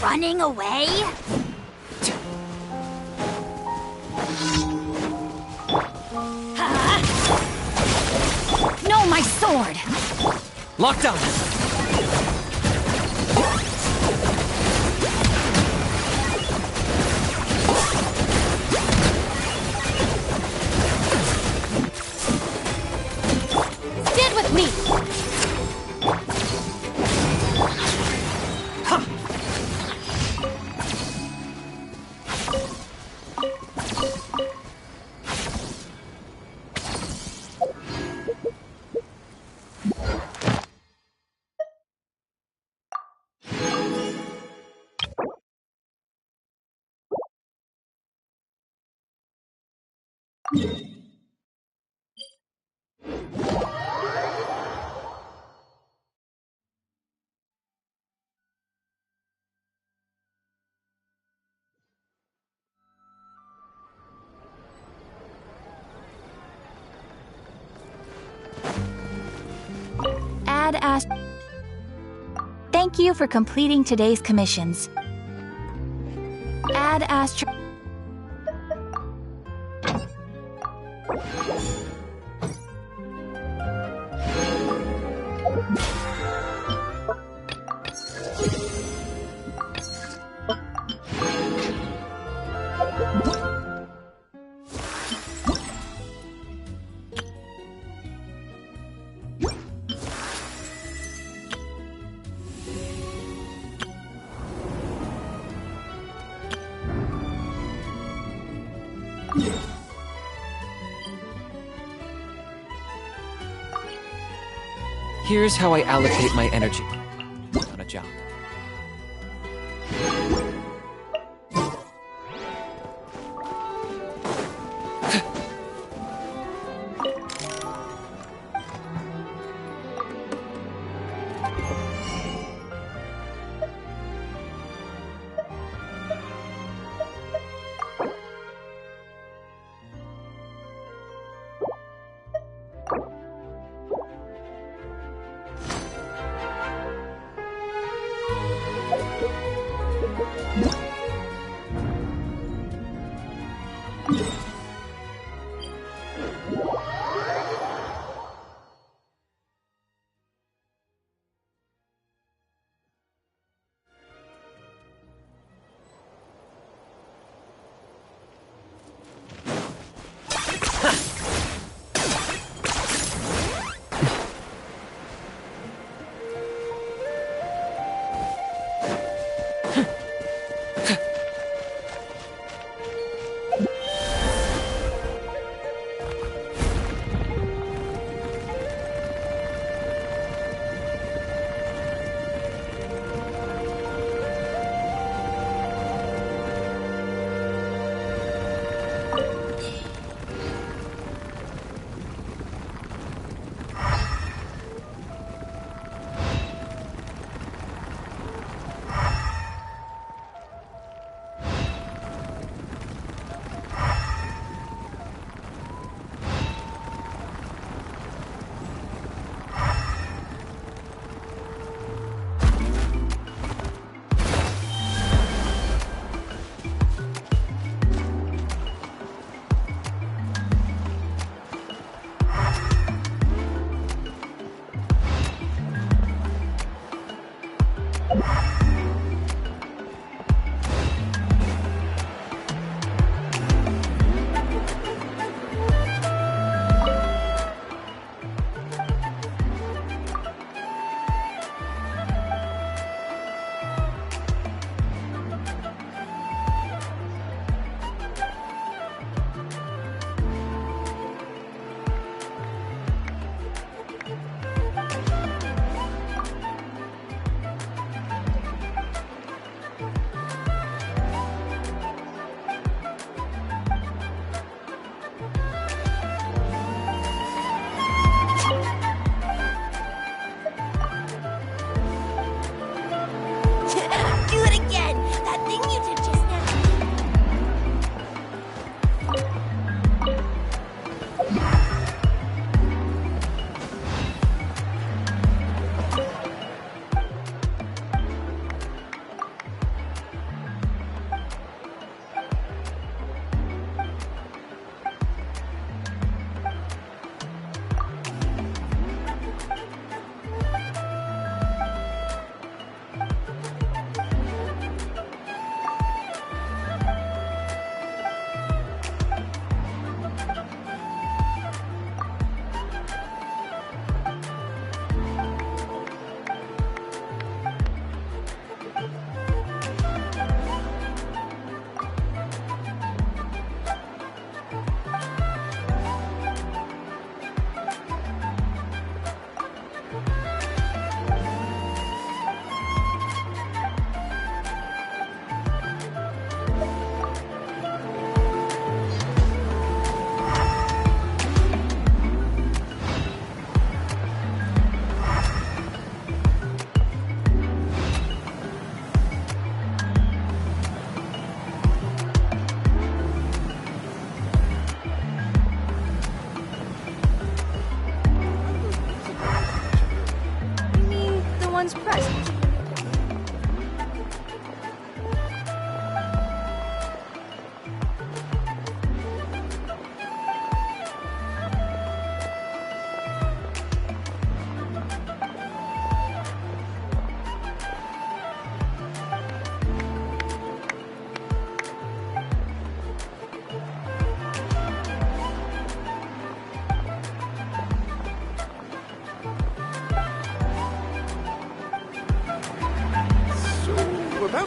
Running away? No, my sword! Lockdown! Stand with me! Thank you for completing today's commissions. Add Astro. Here's how I allocate my energy on a job.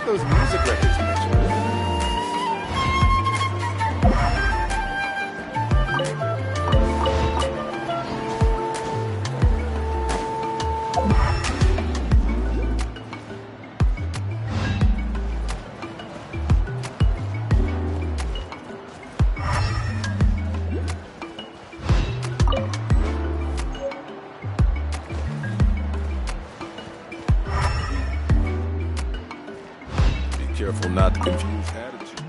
those music records you mentioned. Careful not to confuse attitude.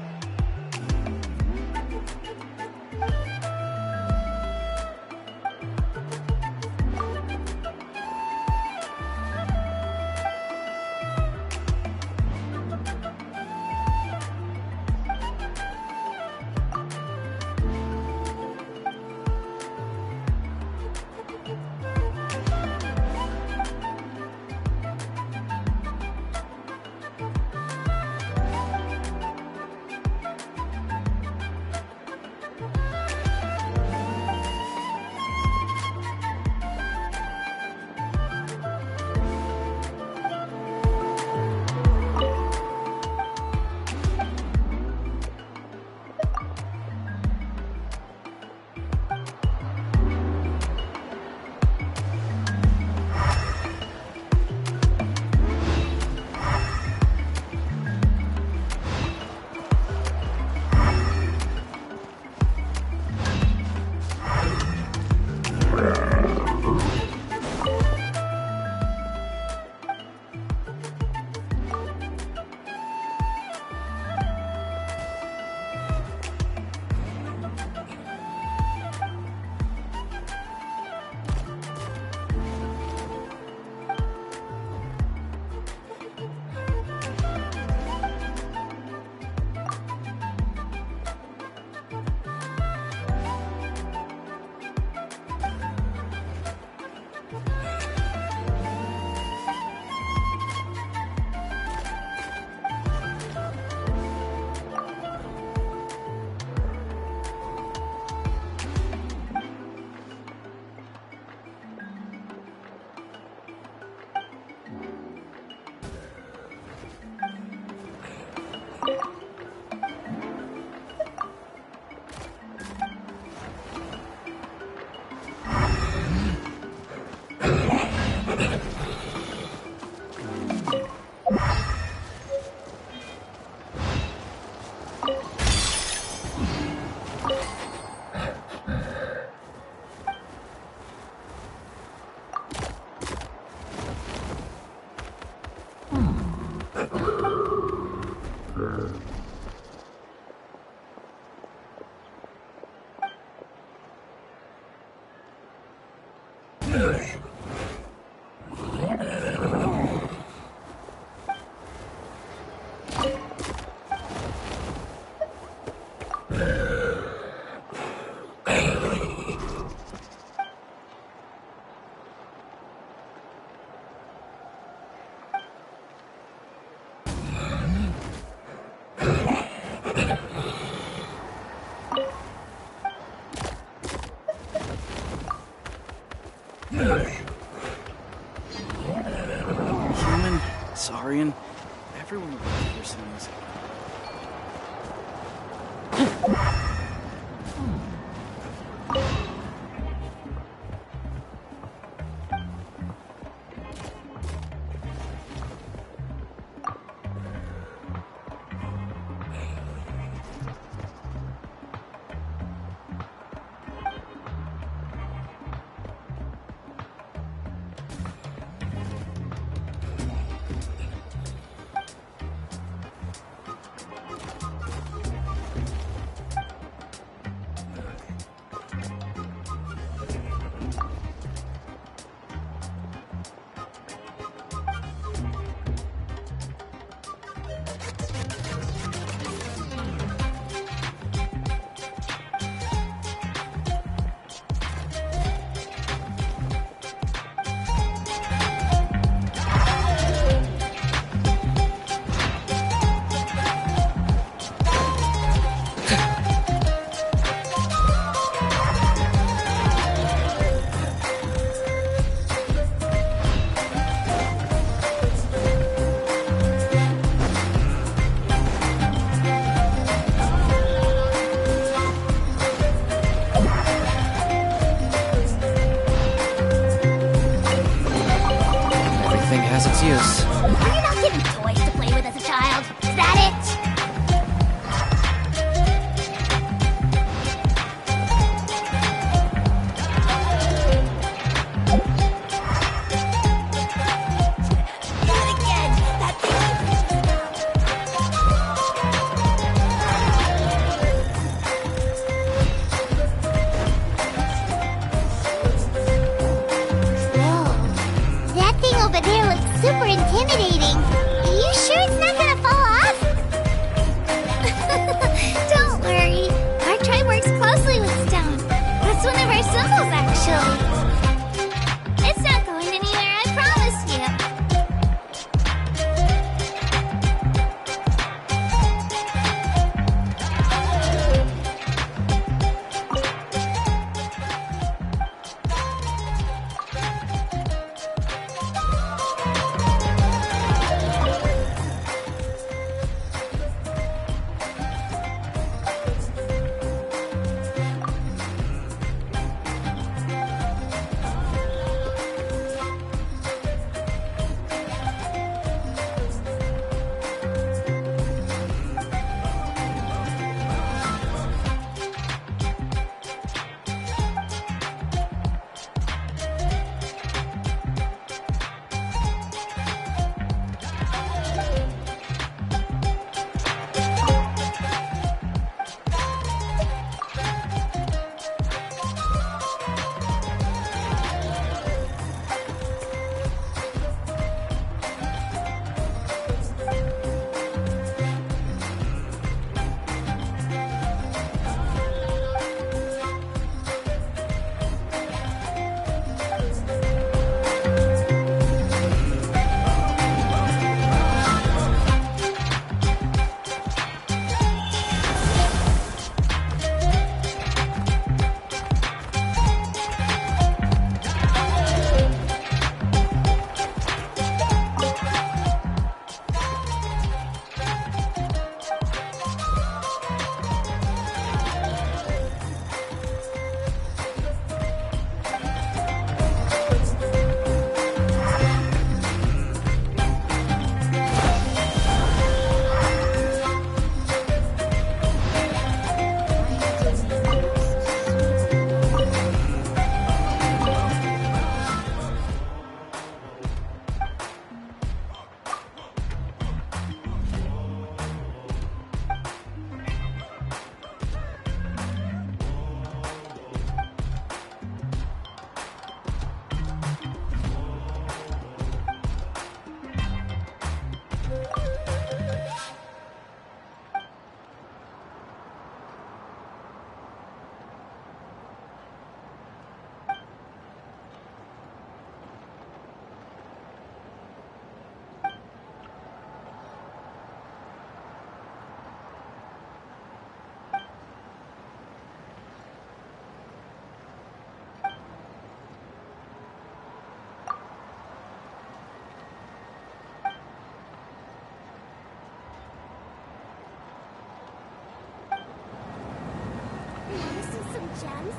gems.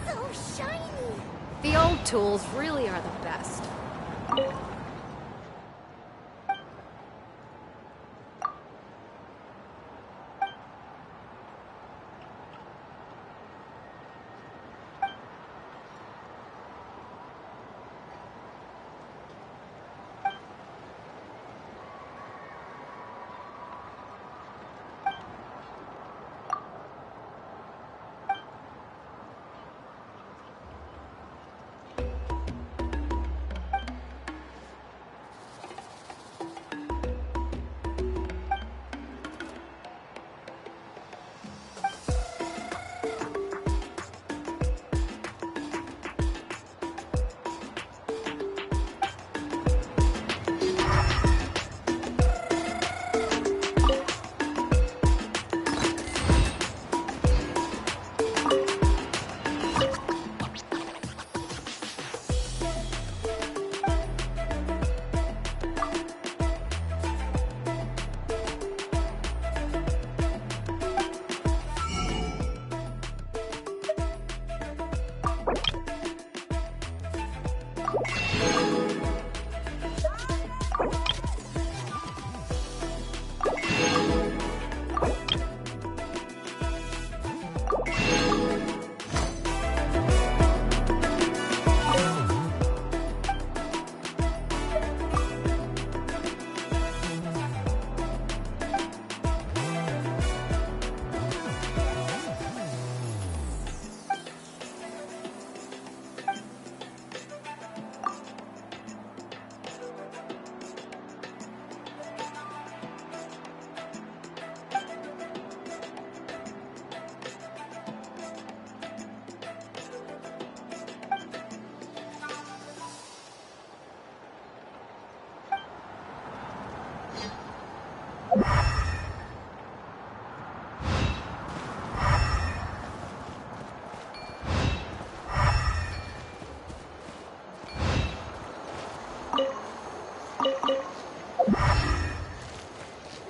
They're so shiny. The old tools really are the best.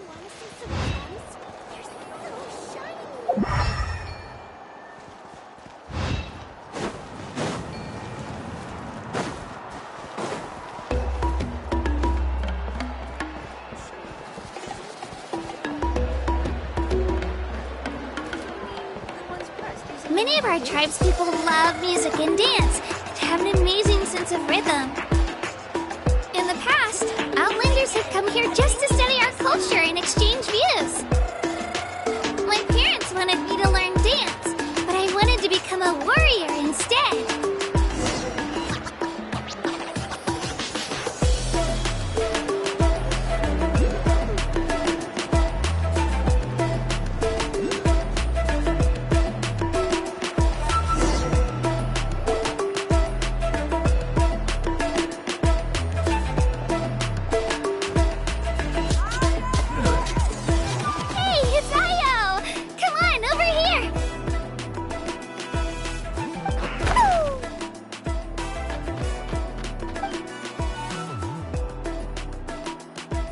Wanna see some gems? They're so shiny. Many of our tribespeople love music and dance and have an amazing sense of rhythm. In the past, Outlanders have come here just to study our culture and exchange views. My parents wanted me to learn dance, but I wanted to become a warrior instead. Hey, it's Io! Come on, over here!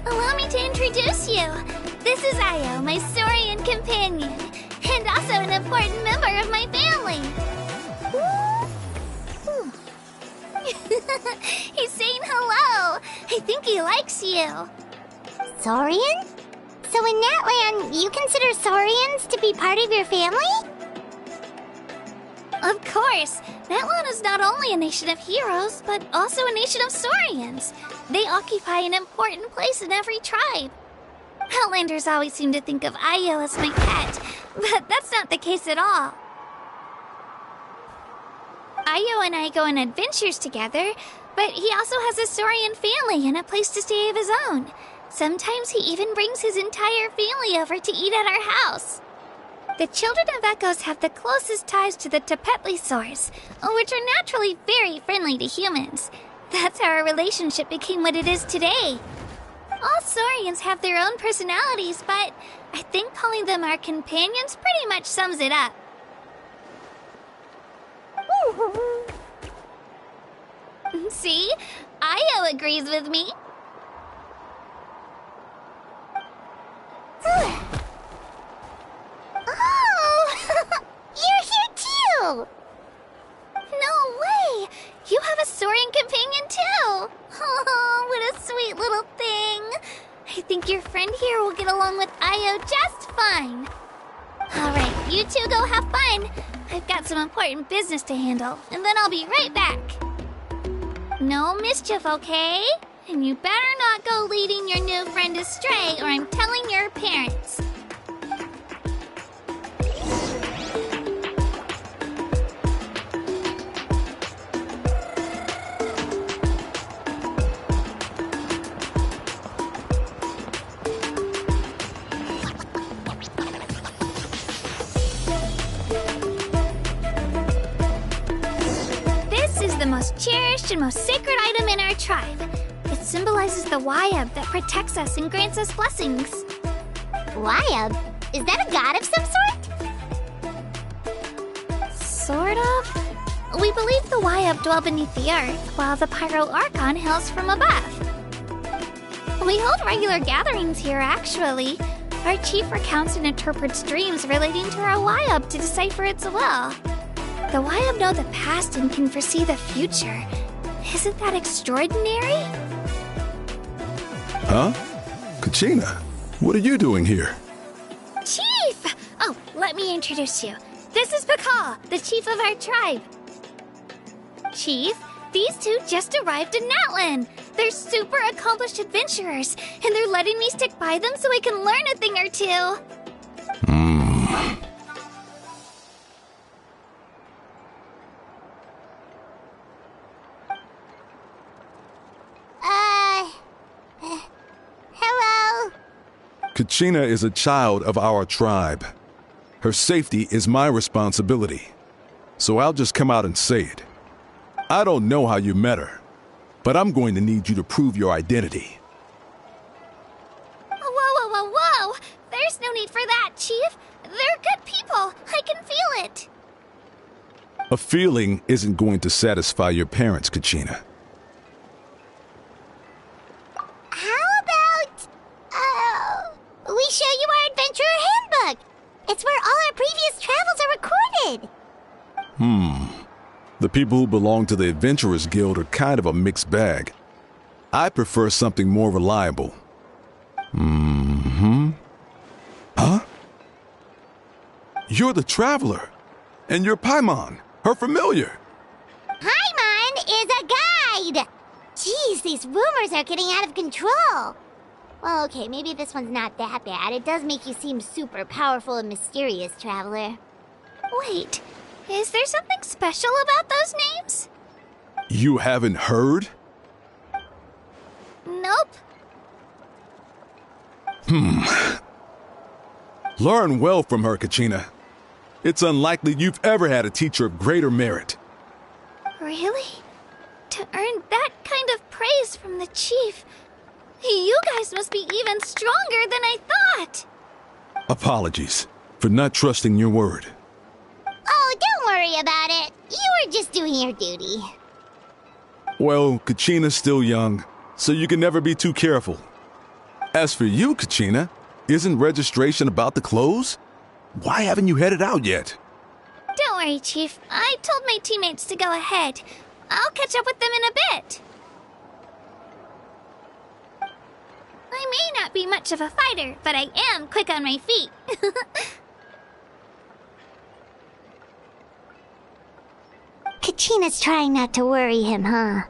Allow me to introduce you. This is Io, my Saurian companion, and also an important member of my family. He's saying hello. I think he likes you. Saurian? So in that land, you consider Saurians to be part of your family? Of course, Natlan is not only a nation of heroes, but also a nation of Saurians. They occupy an important place in every tribe. Outlanders always seem to think of Io as my pet, but that's not the case at all. Io and I go on adventures together, but he also has a Saurian family and a place to stay of his own. Sometimes he even brings his entire family over to eat at our house. The children of Echoes have the closest ties to the Tepetlisaurs, which are naturally very friendly to humans. That's how our relationship became what it is today. All Saurians have their own personalities, but I think calling them our companions pretty much sums it up. See? Io agrees with me. Oh! You're here too! bio just fine. Alright, you two go have fun. I've got some important business to handle, and then I'll be right back. No mischief, okay? And you better not go leading your new friend astray, or I'm telling your parents. This is the most cherished and most sacred item in our tribe. It symbolizes the Wayab that protects us and grants us blessings. Wayab? Is that a god of some sort? Sort of. We believe the Wayab dwell beneath the earth, while the Pyro Archon hails from above. We hold regular gatherings here, actually. Our chief recounts and interprets dreams relating to our Wayab to decipher its will. The Wayab know the past and can foresee the future. Isn't that extraordinary? Huh? Kachina, what are you doing here? Chief! Oh, let me introduce you. This is Pakal, the chief of our tribe. Chief, these two just arrived in Natlan. They're super accomplished adventurers, and they're letting me stick by them so I can learn a thing or two. Hello? Kachina is a child of our tribe. Her safety is my responsibility. So I'll just come out and say it. I don't know how you met her, but I'm going to need you to prove your identity. Whoa. There's no need for that, Chief. They're good people. I can feel it. A feeling isn't going to satisfy your parents, Kachina. How about, we show you our adventurer handbook? It's where all our previous travels are recorded. The people who belong to the Adventurers Guild are kind of a mixed bag. I prefer something more reliable. Huh? You're the Traveler, and you're Paimon, her familiar. Paimon is a guide! Jeez, these rumors are getting out of control. Well, okay, maybe this one's not that bad. It does make you seem super powerful and mysterious, Traveler. Wait, is there something special about those names? You haven't heard? Nope. Learn well from her, Kachina. It's unlikely you've ever had a teacher of greater merit. Really? To earn that kind of praise from the chief, you guys must be even stronger than I thought. Apologies for not trusting your word. Oh, don't worry about it. You were just doing your duty. Well, Kachina's still young, so you can never be too careful. As for you, Kachina, isn't registration about to close? Why haven't you headed out yet? Don't worry, Chief. I told my teammates to go ahead. I'll catch up with them in a bit. I may not be much of a fighter, but I am quick on my feet. Kachina's trying not to worry him, huh?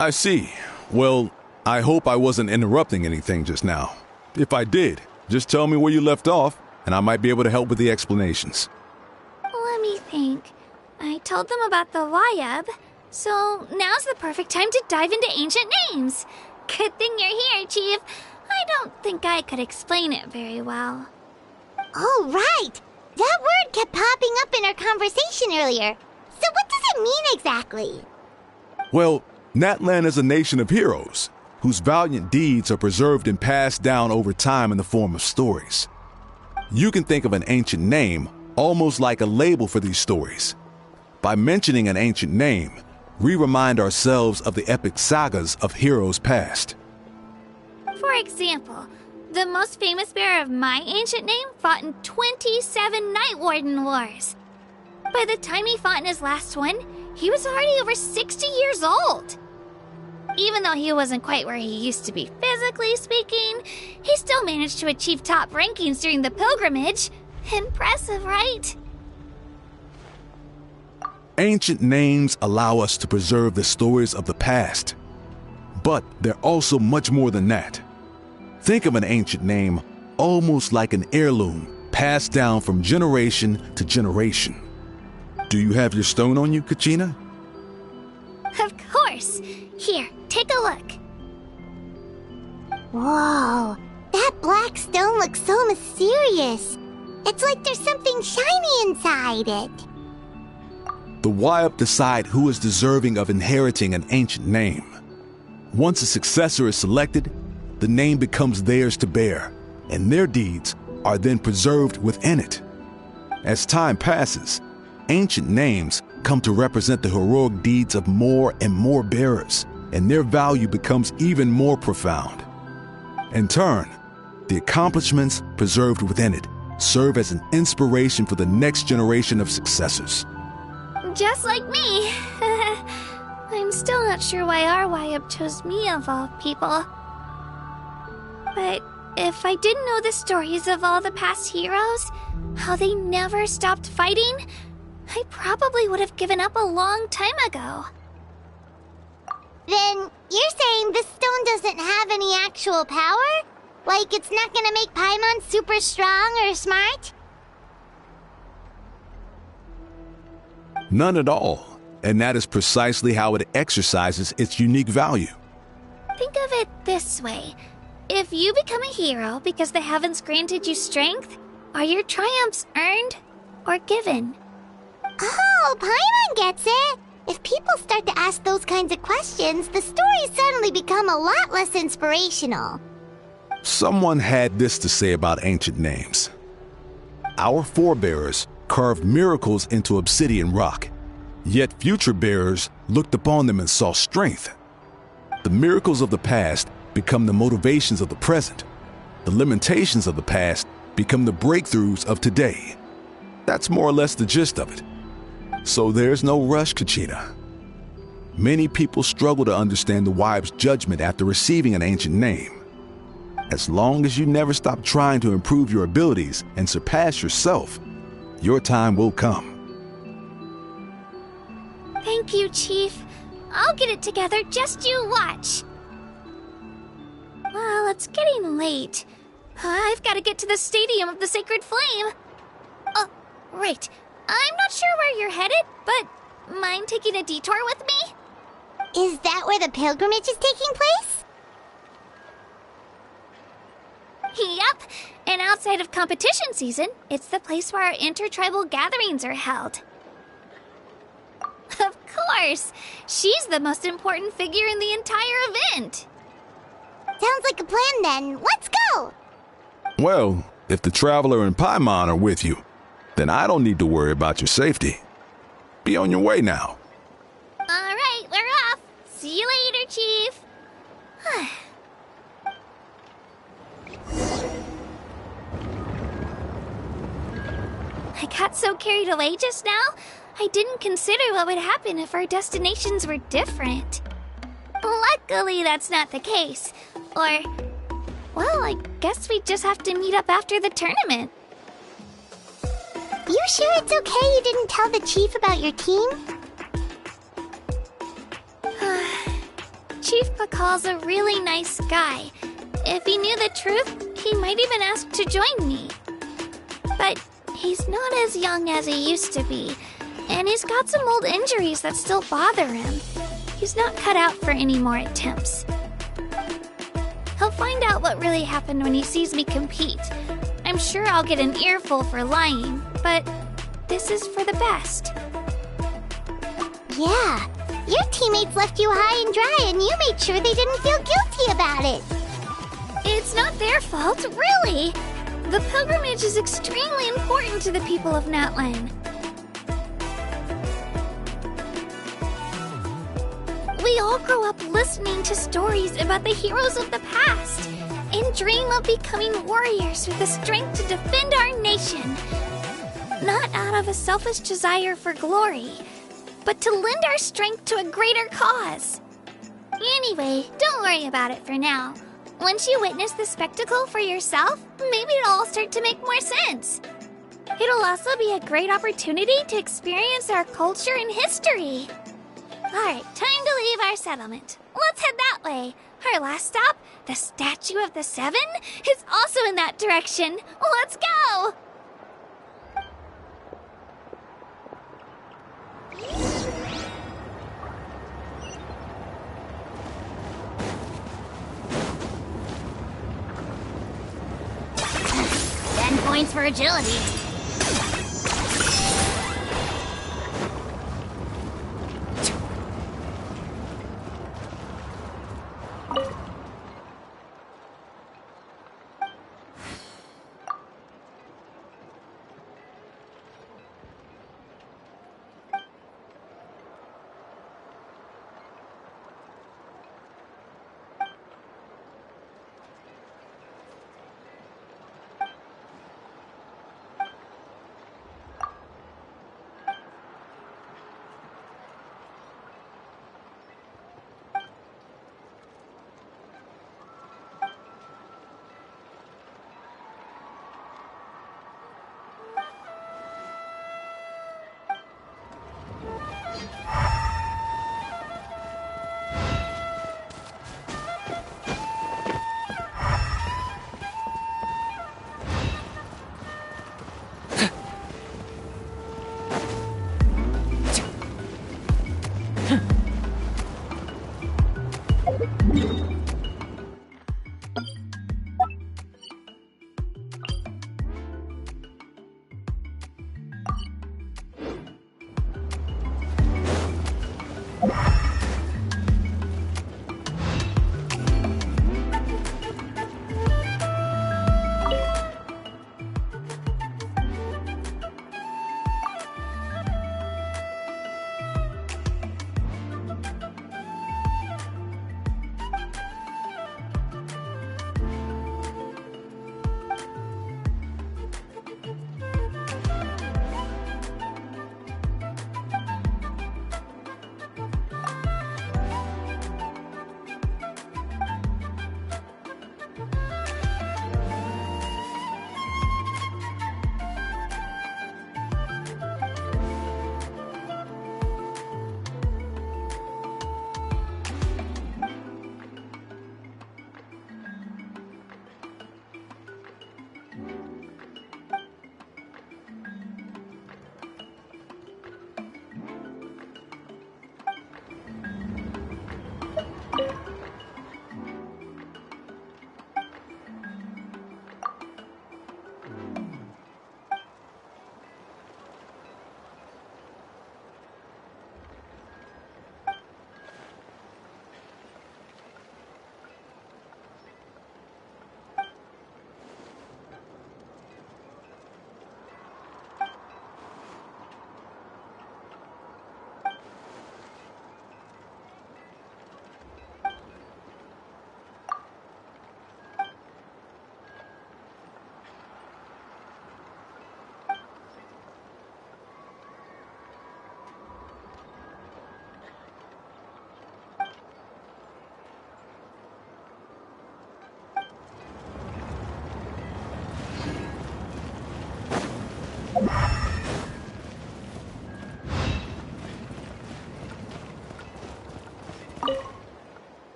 I see. Well, I hope I wasn't interrupting anything just now. If I did, just tell me where you left off, and I might be able to help with the explanations. Let me think. I told them about the Wayab, so now's the perfect time to dive into ancient names. Good thing you're here, Chief. I don't think I could explain it very well. Oh, right! That word kept popping up in our conversation earlier. So what does it mean exactly? Well, Natlan is a nation of heroes, whose valiant deeds are preserved and passed down over time in the form of stories. You can think of an ancient name almost like a label for these stories. By mentioning an ancient name, we remind ourselves of the epic sagas of heroes past. For example, the most famous bearer of my ancient name fought in 27 Night Warden Wars. By the time he fought in his last one, he was already over 60 years old. Even though he wasn't quite where he used to be physically speaking, he still managed to achieve top rankings during the pilgrimage. Impressive, right? Ancient names allow us to preserve the stories of the past. But they're also much more than that. Think of an ancient name almost like an heirloom passed down from generation to generation. Do you have your stone on you, Kachina? Of course. Here, take a look. Whoa, that black stone looks so mysterious. It's like there's something shiny inside it. The Wayup decide who is deserving of inheriting an ancient name. Once a successor is selected, the name becomes theirs to bear, and their deeds are then preserved within it. As time passes, ancient names come to represent the heroic deeds of more and more bearers, and their value becomes even more profound. In turn, the accomplishments preserved within it serve as an inspiration for the next generation of successors. Just like me. I'm still not sure why our Wayup chose me of all people. But if I didn't know the stories of all the past heroes, how they never stopped fighting, I probably would have given up a long time ago. Then you're saying this stone doesn't have any actual power? Like it's not gonna make Paimon super strong or smart? None at all, and that is precisely how it exercises its unique value. Think of it this way. If you become a hero because the heavens granted you strength, are your triumphs earned or given? Oh, Paimon gets it! If people start to ask those kinds of questions, the stories suddenly become a lot less inspirational. Someone had this to say about ancient names. Our forebears carved miracles into obsidian rock, yet future bearers looked upon them and saw strength. The miracles of the past become the motivations of the present. The limitations of the past become the breakthroughs of today. That's more or less the gist of it. So there's no rush, Kachina. Many people struggle to understand the Wayup's judgment after receiving an ancient name. As long as you never stop trying to improve your abilities and surpass yourself, your time will come. Thank you, Chief. I'll get it together, just you watch. Well, it's getting late. I've got to get to the Stadium of the Sacred Flame. Oh, right. I'm not sure where you're headed, but mind taking a detour with me? Is that where the pilgrimage is taking place? Yep, and outside of competition season, it's the place where our intertribal gatherings are held. Of course! She's the most important figure in the entire event! Sounds like a plan then. Let's go! Well, if the Traveler and Paimon are with you, then I don't need to worry about your safety. Be on your way now. Alright, we're off! See you later, Chief! I got so carried away just now, I didn't consider what would happen if our destinations were different. Luckily, that's not the case. Or, well, I guess we just have to meet up after the tournament. You sure it's okay you didn't tell the chief about your team? Chief Pakal's a really nice guy. If he knew the truth, he might even ask to join me. But he's not as young as he used to be, and he's got some old injuries that still bother him. He's not cut out for any more attempts. He'll find out what really happened when he sees me compete. I'm sure I'll get an earful for lying, but this is for the best. Yeah, your teammates left you high and dry and you made sure they didn't feel guilty about it. It's not their fault, really. The pilgrimage is extremely important to the people of Natlan. We all grow up listening to stories about the heroes of the past and dream of becoming warriors with the strength to defend our nation. Not out of a selfish desire for glory, but to lend our strength to a greater cause. Anyway, don't worry about it for now. Once you witness the spectacle for yourself, maybe it'll all start to make more sense. It'll also be a great opportunity to experience our culture and history. Alright, time to leave our settlement. Let's head that way. Our last stop, the Statue of the Seven, is also in that direction. Let's go! Points for agility.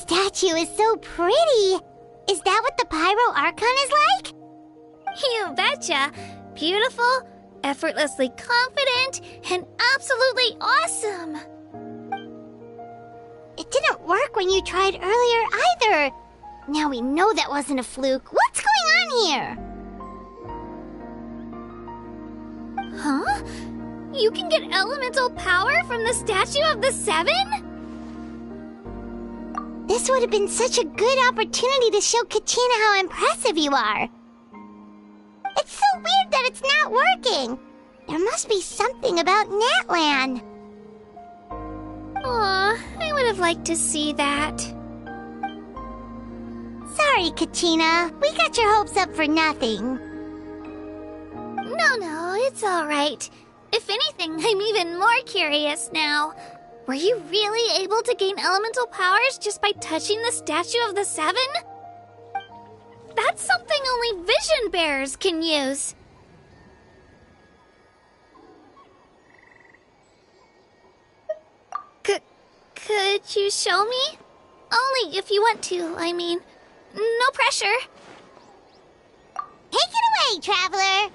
statue is so pretty. Is that what the Pyro Archon is like? You betcha. Beautiful, effortlessly confident, and absolutely awesome. It didn't work when you tried earlier either. Now we know that wasn't a fluke. What's going on here? Huh? You can get elemental power from the Statue of the Seven? This would have been such a good opportunity to show Kachina how impressive you are. It's so weird that it's not working. There must be something about Natlan. Aw, I would have liked to see that. Sorry, Kachina. We got your hopes up for nothing. No, it's all right. If anything, I'm even more curious now. Were you really able to gain elemental powers just by touching the Statue of the Seven? That's something only vision bearers can use. Could you show me? Only if you want to, I mean. No pressure. Take it away, traveler.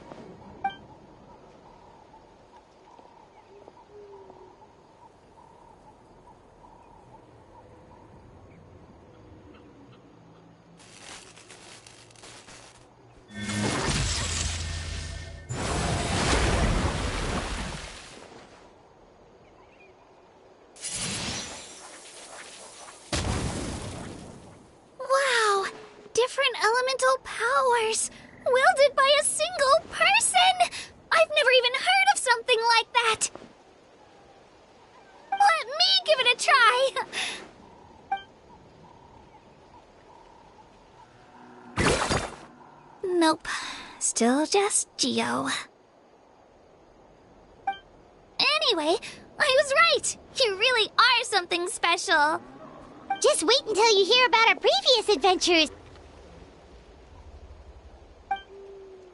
Wow! Different elemental powers! Wielded by a single person! I've never even heard of something like that! Let me give it a try! Nope. Still just Geo. Anyway, I was right! You really are something special! Just wait until you hear about our previous adventures.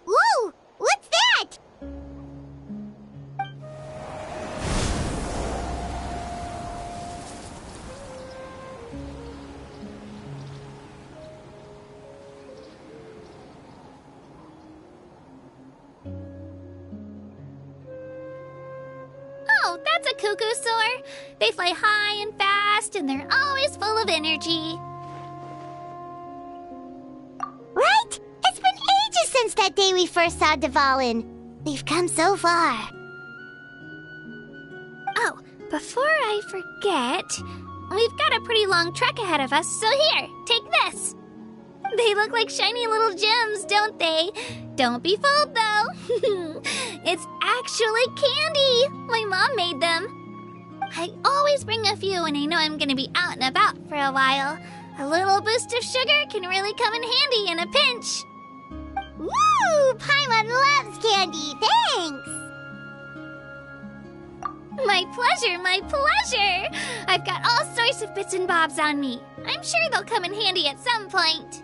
Whoa! What's that? Oh, that's a cuckoo soar. They fly high and fast, and they're always full of energy. Right? It's been ages since that day we first saw Dvalin. We've come so far. Oh, before I forget, we've got a pretty long trek ahead of us, so here, take this. They look like shiny little gems, don't they? Don't be fooled, though. It's actually candy. My mom made them. I always bring a few when I know I'm gonna be out and about for a while. A little boost of sugar can really come in handy in a pinch. Woo! Paimon loves candy. Thanks. My pleasure, my pleasure! I've got all sorts of bits and bobs on me. I'm sure they'll come in handy at some point.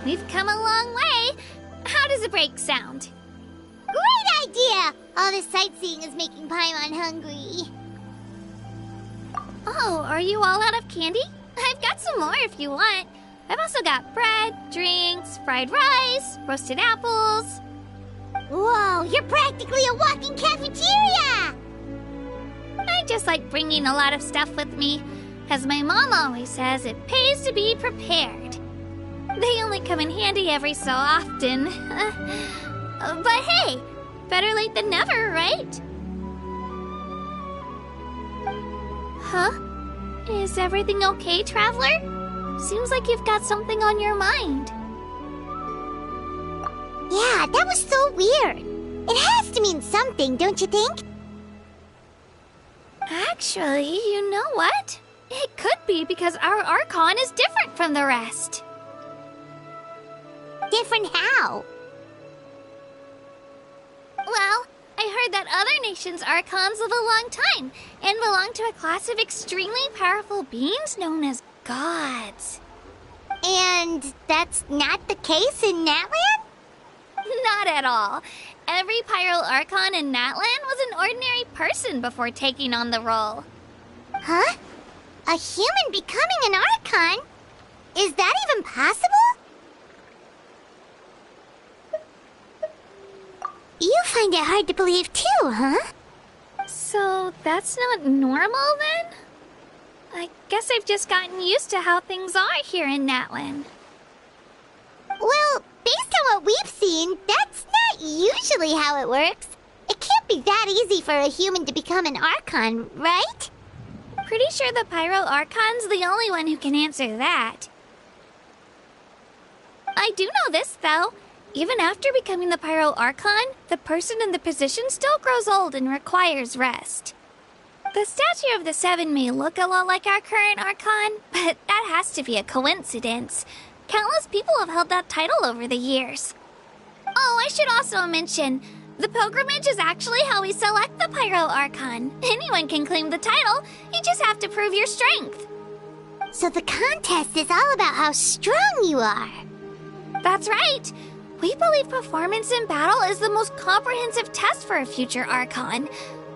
We've come a long way. How does a break sound? Great idea! All this sightseeing is making Paimon hungry. Oh, are you all out of candy? I've got some more if you want. I've also got bread, drinks, fried rice, roasted apples. Whoa, you're practically a walking cafeteria! I just like bringing a lot of stuff with me. As my mom always says, it pays to be prepared. They only come in handy every so often. But hey, better late than never, right? Huh? Is everything okay, Traveler? Seems like you've got something on your mind. Yeah, that was so weird. It has to mean something, don't you think? Actually, you know what? It could be because our Archon is different from the rest. Different how? Well, I heard that other nations' Archons live a long time and belong to a class of extremely powerful beings known as gods. And that's not the case in Natlan? Not at all. Every Pyro Archon in Natlan was an ordinary person before taking on the role. Huh? A human becoming an Archon? Is that even possible? You find it hard to believe too, huh? So that's not normal then? I guess I've just gotten used to how things are here in Natlan. Well, based on what we've seen, that's not usually how it works. It can't be that easy for a human to become an Archon, right? Pretty sure the Pyro Archon's the only one who can answer that. I do know this, though. Even after becoming the Pyro Archon, the person in the position still grows old and requires rest. The statue of the Seven may look a lot like our current Archon, but that has to be a coincidence. Countless people have held that title over the years. Oh, I should also mention, the pilgrimage is actually how we select the Pyro Archon. Anyone can claim the title, you just have to prove your strength. So the contest is all about how strong you are. That's right. We believe performance in battle is the most comprehensive test for a future Archon.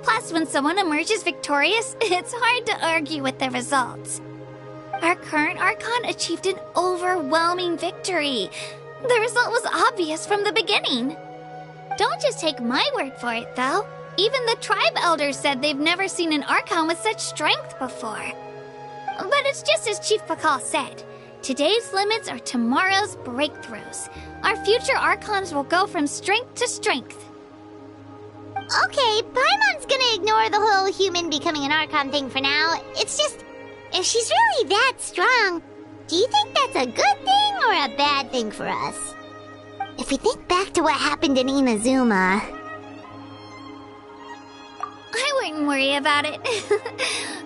Plus, when someone emerges victorious, it's hard to argue with the results. Our current Archon achieved an overwhelming victory. The result was obvious from the beginning. Don't just take my word for it, though. Even the tribe elders said they've never seen an Archon with such strength before. But it's just as Chief Pakal said. Today's limits are tomorrow's breakthroughs. Our future Archons will go from strength to strength. Okay, Paimon's gonna ignore the whole human becoming an Archon thing for now. It's just, if she's really that strong, do you think that's a good thing or a bad thing for us? If we think back to what happened in Inazuma... I wouldn't worry about it.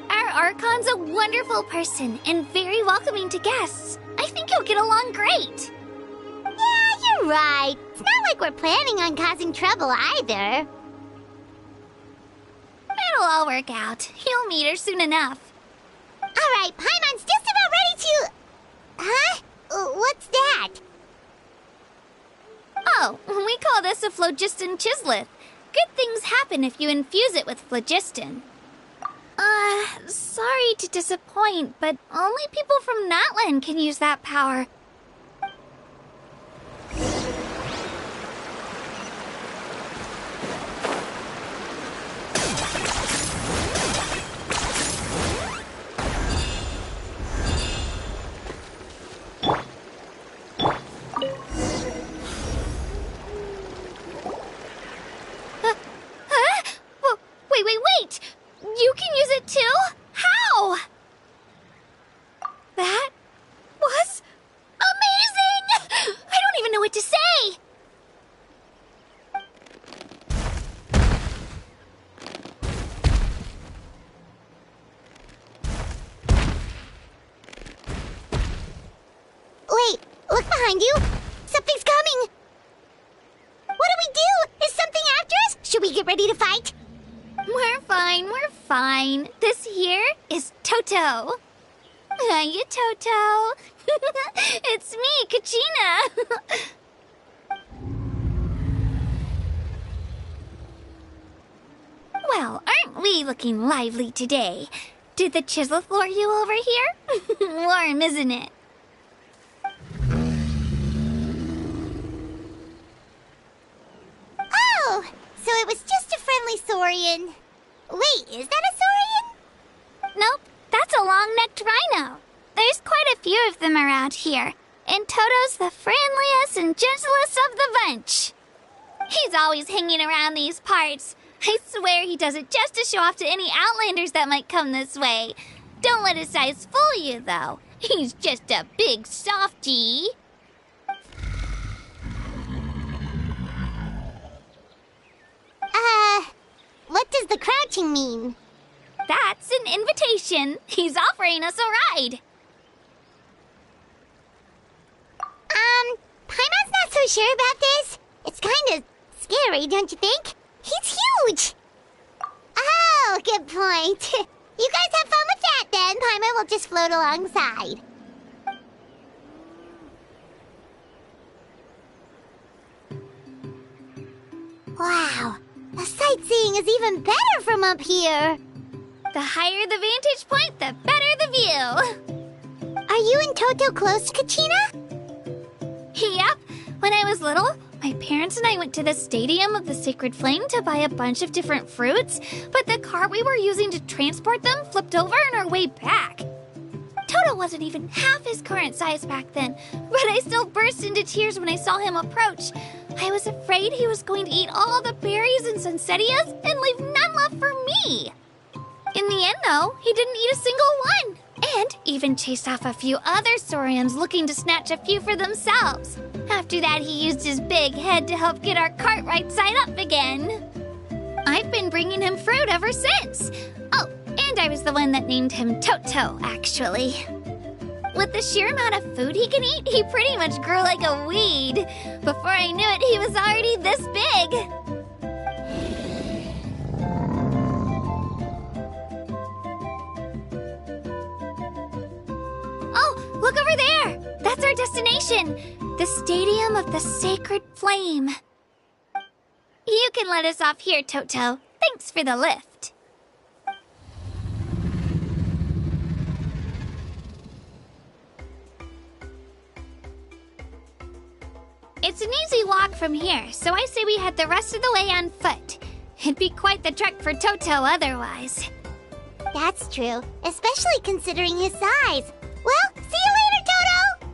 Our Archon's a wonderful person and very welcoming to guests. I think you'll get along great. Yeah, you're right. It's not like we're planning on causing trouble either. It'll all work out. You'll meet her soon enough. Alright, Paimon's just about ready to... Huh? What's that? Oh, we call this a phlogiston chisleth. Good things happen if you infuse it with phlogiston. Sorry to disappoint, but only people from Natlan can use that power. Wait! You can use it too? How? That was amazing! I don't even know what to say! Wait, look behind you! Something's coming! What do we do? Is something ready to fight? We're fine, we're fine. This here is Toto. Hiya, Toto. It's me, Kachina. Well, aren't we looking lively today? Did the chisel floor you over here? Warm, isn't it? Oh, so it was just a friendly saurian. Wait, is that a saurian? Nope, that's a long-necked rhino. There's quite a few of them around here, and Toto's the friendliest and gentlest of the bunch. He's always hanging around these parts. I swear he does it just to show off to any outlanders that might come this way. Don't let his size fool you, though. He's just a big softie. What does the crouching mean? That's an invitation. He's offering us a ride. Paimon's not so sure about this. It's kind of scary, don't you think? He's huge! Oh, good point. You guys have fun with that then. Paimon will just float alongside. Wow, the sightseeing is even better from up here. The higher the vantage point, the better the view. Are you and Toto close, Kachina? Yep. When I was little, my parents and I went to the Stadium of the Sacred Flame to buy a bunch of different fruits, but the cart we were using to transport them flipped over on our way back. Toto wasn't even half his current size back then, but I still burst into tears when I saw him approach. I was afraid he was going to eat all the berries and sunsettias and leave none left for me. In the end, though, he didn't eat a single one, and even chased off a few other saurians looking to snatch a few for themselves. After that, he used his big head to help get our cart right side up again. I've been bringing him fruit ever since. Oh, and I was the one that named him Toto, actually. With the sheer amount of food he can eat, he pretty much grew like a weed. Before I knew it, he was already this big. Oh, look over there! That's our destination! The Stadium of the Sacred Flame. You can let us off here, Toto. Thanks for the lift. It's an easy walk from here, so I say we head the rest of the way on foot. It'd be quite the trek for Toto otherwise. That's true, especially considering his size. Well, see you later, Toto!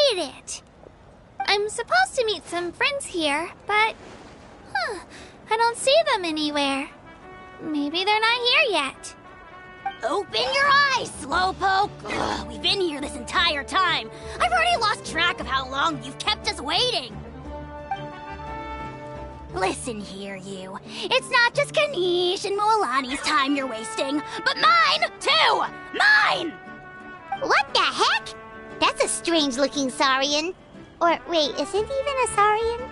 hate it. I'm supposed to meet some friends here, but... I don't see them anywhere. Maybe they're not here yet. Open your eyes, Slowpoke! Ugh, we've been here this entire time. I've already lost track of how long you've kept us waiting. Listen here, you. It's not just Ganesh and Moalani's time you're wasting, but mine, too! Mine! What the heck? That's a strange-looking Saurian. Or, wait, is it even a Saurian?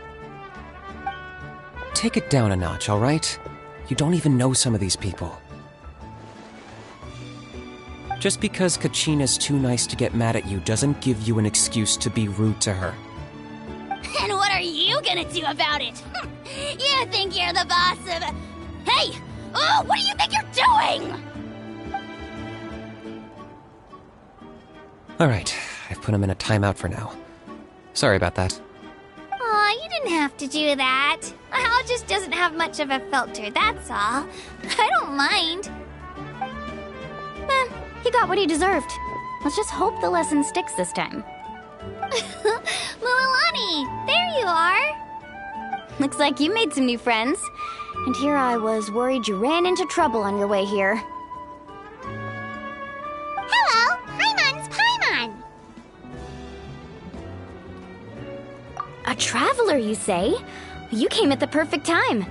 Take it down a notch, all right? You don't even know some of these people. Just because Kachina's too nice to get mad at you doesn't give you an excuse to be rude to her. And what are you gonna do about it? You think you're the boss of... Hey! Oh, what do you think you're doing? All right, I've put him in a timeout for now. Sorry about that. Aw, you didn't have to do that. Hal just doesn't have much of a filter, that's all. I don't mind. He got what he deserved. Let's just hope the lesson sticks this time. Moalani, there you are. Looks like you made some new friends. And here I was worried you ran into trouble on your way here. Hello, Paimon's Paimon. A traveler, you say? You came at the perfect time.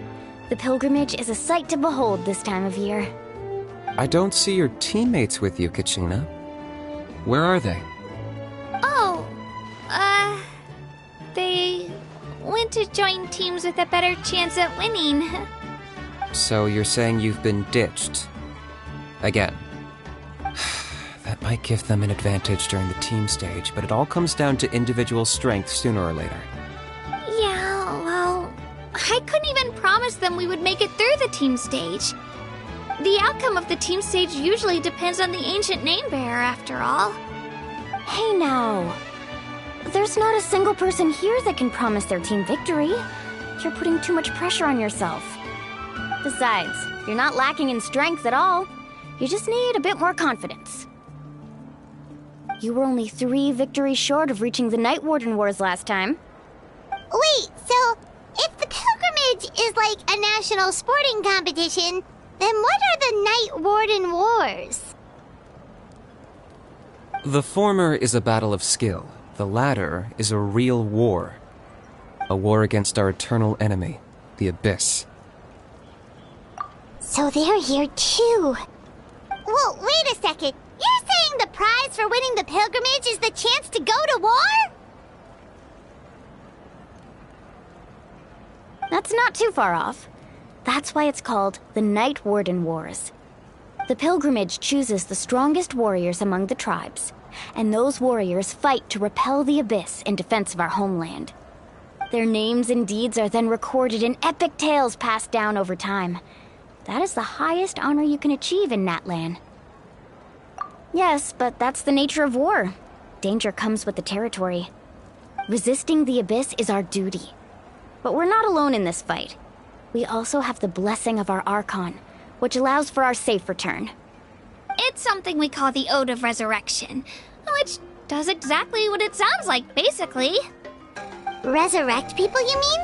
The pilgrimage is a sight to behold this time of year. I don't see your teammates with you, Kachina. Where are they? Oh, they went to join teams with a better chance at winning. So you're saying you've been ditched? Again. That might give them an advantage during the team stage, but it all comes down to individual strength sooner or later. Yeah, well, I couldn't even promise them we would make it through the team stage. The outcome of the team stage usually depends on the ancient name bearer, after all. Hey now. There's not a single person here that can promise their team victory. You're putting too much pressure on yourself. Besides, you're not lacking in strength at all. You just need a bit more confidence. You were only 3 victories short of reaching the Night Warden Wars last time. Wait, so if the pilgrimage is like a national sporting competition, then what are the Night Warden Wars? The former is a battle of skill. The latter is a real war. A war against our eternal enemy, the Abyss. So they're here too. Whoa, wait a second. You're saying the prize for winning the pilgrimage is the chance to go to war? That's not too far off. That's why it's called the Night Warden Wars. The pilgrimage chooses the strongest warriors among the tribes, and those warriors fight to repel the Abyss in defense of our homeland. Their names and deeds are then recorded in epic tales passed down over time. That is the highest honor you can achieve in Natlan. Yes, but that's the nature of war. Danger comes with the territory. Resisting the Abyss is our duty. But we're not alone in this fight. We also have the blessing of our Archon, which allows for our safe return. It's something we call the Ode of Resurrection, which does exactly what it sounds like, basically. Resurrect people, you mean?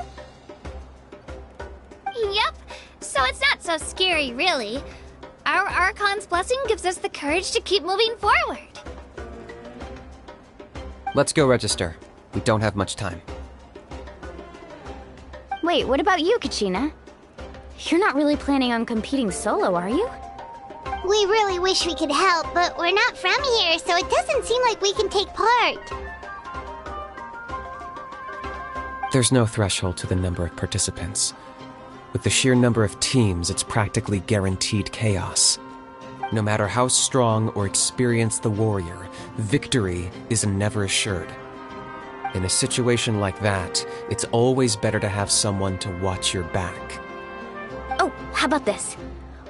Yep, so it's not so scary, really. Our Archon's blessing gives us the courage to keep moving forward. Let's go register. We don't have much time. Wait, what about you, Kachina? You're not really planning on competing solo, are you? We really wish we could help, but we're not from here, so it doesn't seem like we can take part. There's no threshold to the number of participants. With the sheer number of teams, it's practically guaranteed chaos. No matter how strong or experienced the warrior, victory is never assured. In a situation like that, it's always better to have someone to watch your back. Oh, how about this?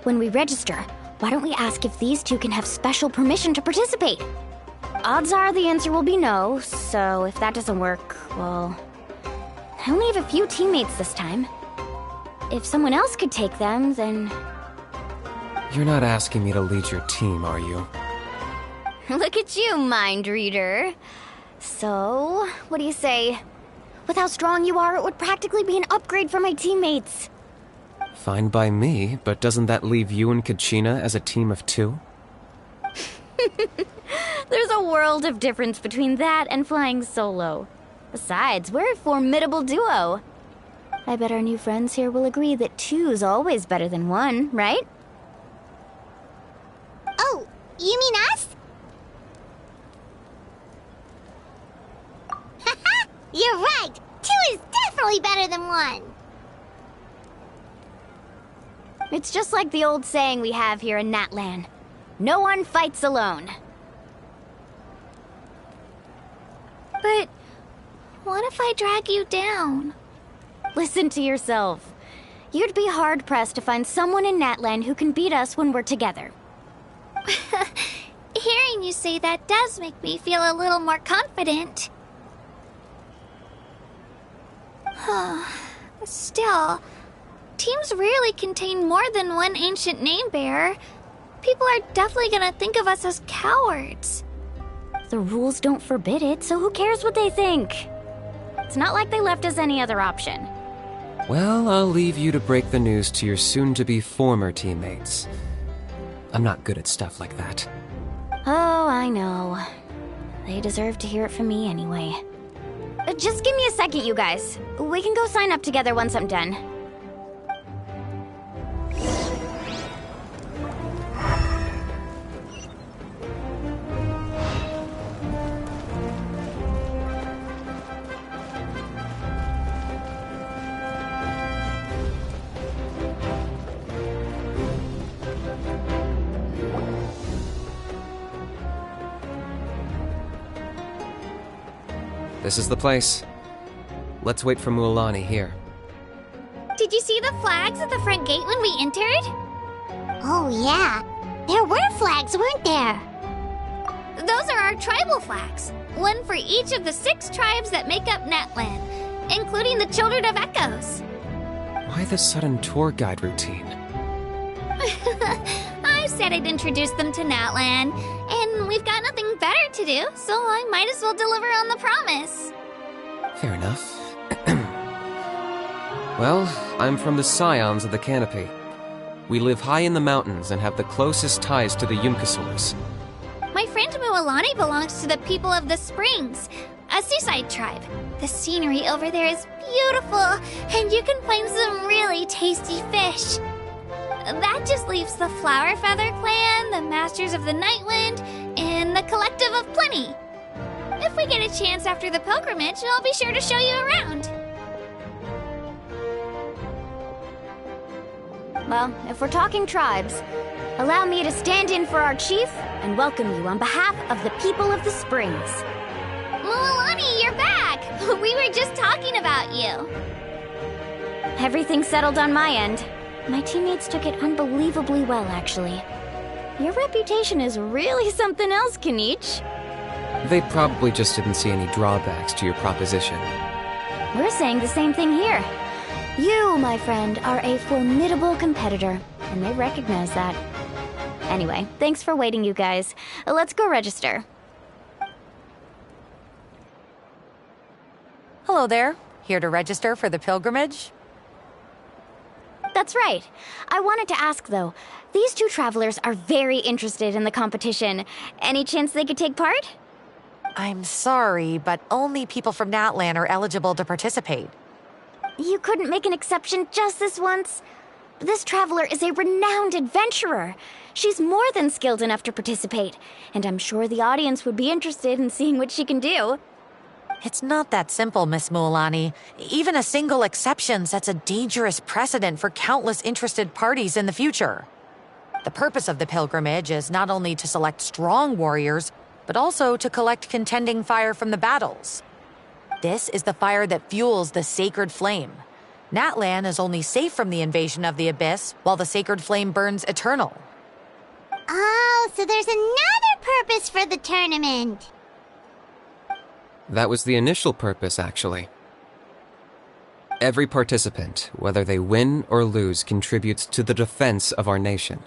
When we register, why don't we ask if these two can have special permission to participate? Odds are the answer will be no, so if that doesn't work, well... I only have a few teammates this time. If someone else could take them, then... You're not asking me to lead your team, are you? Look at you, mind reader. So, what do you say? With how strong you are, it would practically be an upgrade for my teammates. Fine by me, but doesn't that leave you and Kachina as a team of 2? There's a world of difference between that and flying solo. Besides, we're a formidable duo. I bet our new friends here will agree that 2's always better than 1, right? Oh, you mean us? Haha, you're right. 2 is definitely better than 1. It's just like the old saying we have here in Natlan. No one fights alone. But what if I drag you down? Listen to yourself. You'd be hard-pressed to find someone in Natlan who can beat us when we're together. Hearing you say that does make me feel a little more confident. Still, teams rarely contain more than one ancient name-bearer. People are definitely gonna think of us as cowards. The rules don't forbid it, so who cares what they think? It's not like they left us any other option. Well, I'll leave you to break the news to your soon-to-be former teammates. I'm not good at stuff like that. Oh, I know. They deserve to hear it from me anyway. Just give me a second, you guys. We can go sign up together once I'm done. This is the place. Let's wait for Mualani here. Did you see the flags at the front gate when we entered? Oh, yeah. There were flags, weren't there? Those are our tribal flags. One for each of the 6 tribes that make up Natlan, including the Children of Echoes. Why the sudden tour guide routine? I said I'd introduce them to Natlan, and we've got nothing better to do, so I might as well deliver on the promise. Fair enough. Well, I'm from the Scions of the Canopy. We live high in the mountains and have the closest ties to the Yumkasaurs. My friend Mualani belongs to the people of the Springs, a seaside tribe. The scenery over there is beautiful, and you can find some really tasty fish. That just leaves the Flower Feather Clan, the Masters of the Nightwind, and the Collective of Plenty. If we get a chance after the pilgrimage, I'll be sure to show you around. Well, if we're talking tribes, allow me to stand in for our chief and welcome you on behalf of the people of the Springs. Mualani, you're back! We were just talking about you. Everything's settled on my end. My teammates took it unbelievably well, actually. Your reputation is really something else, Kanich. They probably just didn't see any drawbacks to your proposition. We're saying the same thing here. You, my friend, are a formidable competitor, and they recognize that. Anyway, thanks for waiting, you guys. Let's go register. Hello there. Here to register for the pilgrimage? That's right. I wanted to ask, though. These 2 travelers are very interested in the competition. Any chance they could take part? I'm sorry, but only people from Natlan are eligible to participate. You couldn't make an exception just this once? This traveler is a renowned adventurer. She's more than skilled enough to participate, and I'm sure the audience would be interested in seeing what she can do. It's not that simple, Miss Mualani. Even a single exception sets a dangerous precedent for countless interested parties in the future. The purpose of the pilgrimage is not only to select strong warriors, but also to collect contending fire from the battles. This is the fire that fuels the sacred flame. Natlan is only safe from the invasion of the Abyss, while the sacred flame burns eternal. Oh, so there's another purpose for the tournament. That was the initial purpose, actually. Every participant, whether they win or lose, contributes to the defense of our nation.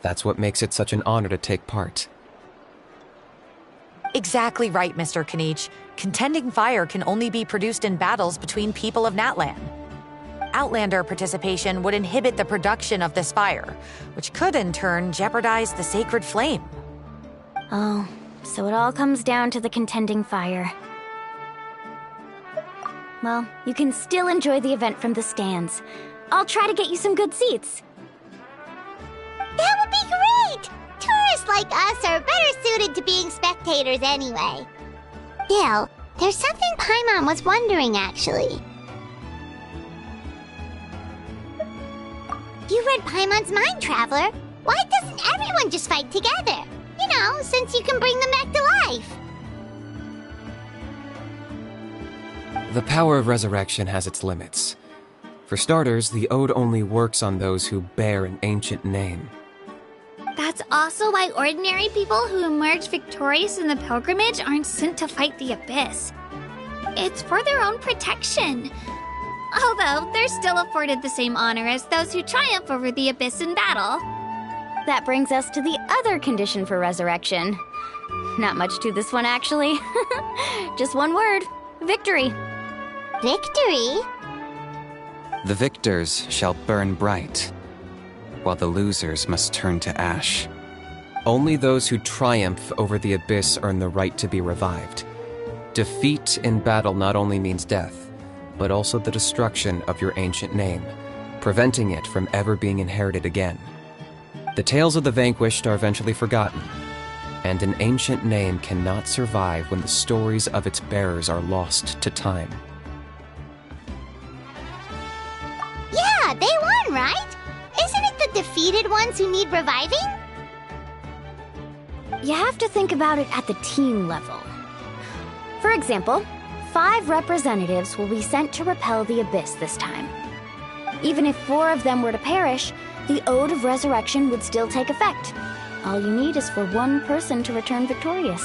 That's what makes it such an honor to take part. Exactly right, Mr. Kanich. Contending fire can only be produced in battles between people of Natlan. Outlander participation would inhibit the production of this fire, which could in turn jeopardize the sacred flame. Oh, so it all comes down to the contending fire. Well, you can still enjoy the event from the stands. I'll try to get you some good seats. That would be great! Tourists like us are better suited to being spectators anyway. Gil, there's something Paimon was wondering, actually. You read Paimon's mind, Traveler. Why doesn't everyone just fight together? You know, since you can bring them back to life. The power of resurrection has its limits. For starters, the ode only works on those who bear an ancient name. That's also why ordinary people who emerge victorious in the pilgrimage aren't sent to fight the Abyss. It's for their own protection. Although, they're still afforded the same honor as those who triumph over the Abyss in battle. That brings us to the other condition for resurrection. Not much to this one, actually. Just one word. Victory. Victory? The victors shall burn bright, while the losers must turn to ash. Only those who triumph over the Abyss earn the right to be revived. Defeat in battle not only means death, but also the destruction of your ancient name, preventing it from ever being inherited again. The tales of the vanquished are eventually forgotten, and an ancient name cannot survive when the stories of its bearers are lost to time. Yeah, they won, right? Isn't it the defeated ones who need reviving? You have to think about it at the team level. For example, 5 representatives will be sent to repel the Abyss this time. Even if 4 of them were to perish, the Ode of Resurrection would still take effect. All you need is for 1 person to return victorious.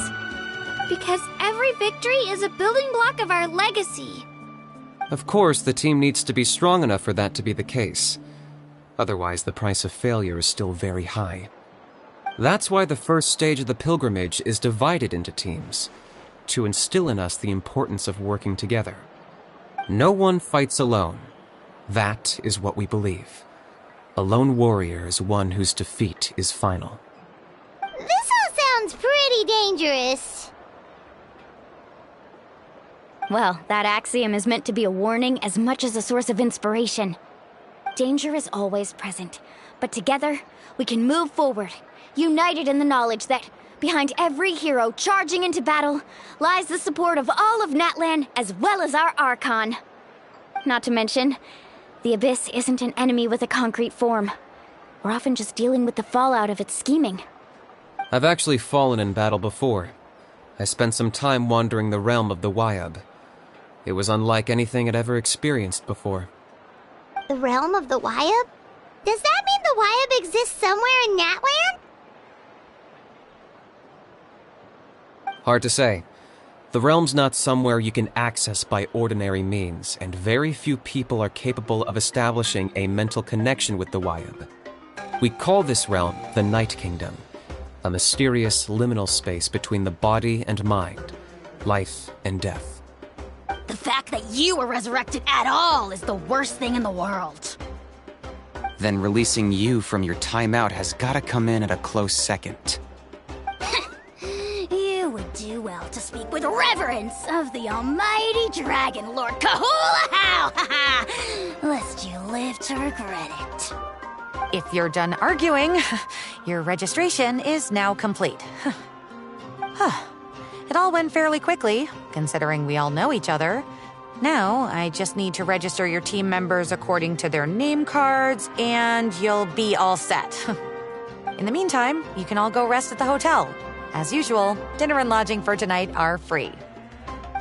Because every victory is a building block of our legacy. Of course, the team needs to be strong enough for that to be the case. Otherwise, the price of failure is still very high. That's why the first stage of the pilgrimage is divided into teams, to instill in us the importance of working together. No one fights alone. That is what we believe. A lone warrior is one whose defeat is final. This all sounds pretty dangerous. Well, that axiom is meant to be a warning as much as a source of inspiration. Danger is always present, but together, we can move forward, united in the knowledge that behind every hero charging into battle lies the support of all of Natlan as well as our Archon. Not to mention, the Abyss isn't an enemy with a concrete form. We're often just dealing with the fallout of its scheming. I've actually fallen in battle before. I spent some time wandering the realm of the Wyab. It was unlike anything I'd ever experienced before. The realm of the Wyab? Does that mean the Wyab exists somewhere in Natlan? Hard to say. The realm's not somewhere you can access by ordinary means, and very few people are capable of establishing a mental connection with the Wyab. We call this realm the Night Kingdom, a mysterious liminal space between the body and mind, life and death. The fact that you were resurrected at all is the worst thing in the world. Then releasing you from your timeout has gotta come in at a close second. You would do well to speak with reverence of the almighty Dragon Lord Kahula-How! Lest you live to regret it. If you're done arguing, your registration is now complete. It all went fairly quickly, considering we all know each other. Now, I just need to register your team members according to their name cards, and you'll be all set. In the meantime, you can all go rest at the hotel. As usual, dinner and lodging for tonight are free.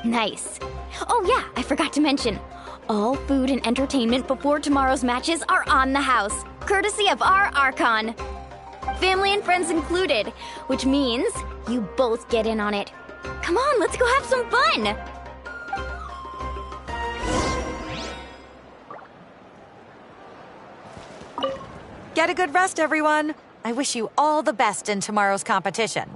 Nice. Oh yeah, I forgot to mention. All food and entertainment before tomorrow's matches are on the house, courtesy of our Archon. Family and friends included, which means you both get in on it. Come on, let's go have some fun! Get a good rest, everyone. I wish you all the best in tomorrow's competition.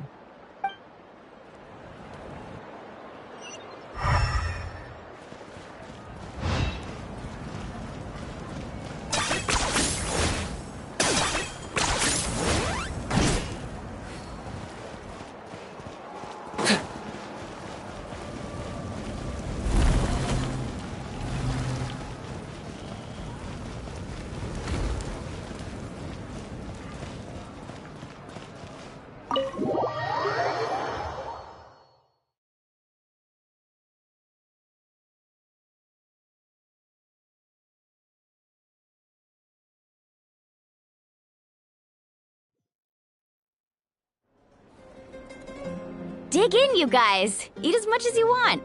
Dig in, you guys. Eat as much as you want.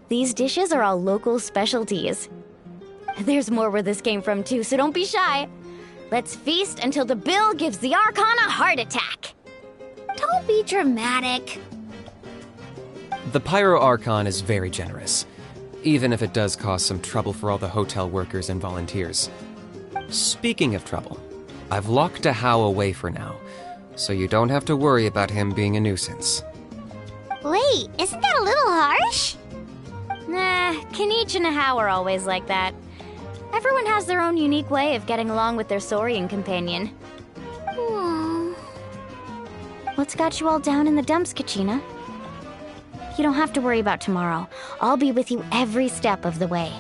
These dishes are all local specialties. There's more where this came from too, so don't be shy. Let's feast until the bill gives the Archon a heart attack. Don't be dramatic. The Pyro Archon is very generous, even if it does cause some trouble for all the hotel workers and volunteers. Speaking of trouble, I've locked a How away for now, so you don't have to worry about him being a nuisance. Wait, isn't that a little harsh? Nah, Kanich and Ahau are always like that. Everyone has their own unique way of getting along with their Saurian companion. What's got you all down in the dumps, Kachina? You don't have to worry about tomorrow. I'll be with you every step of the way.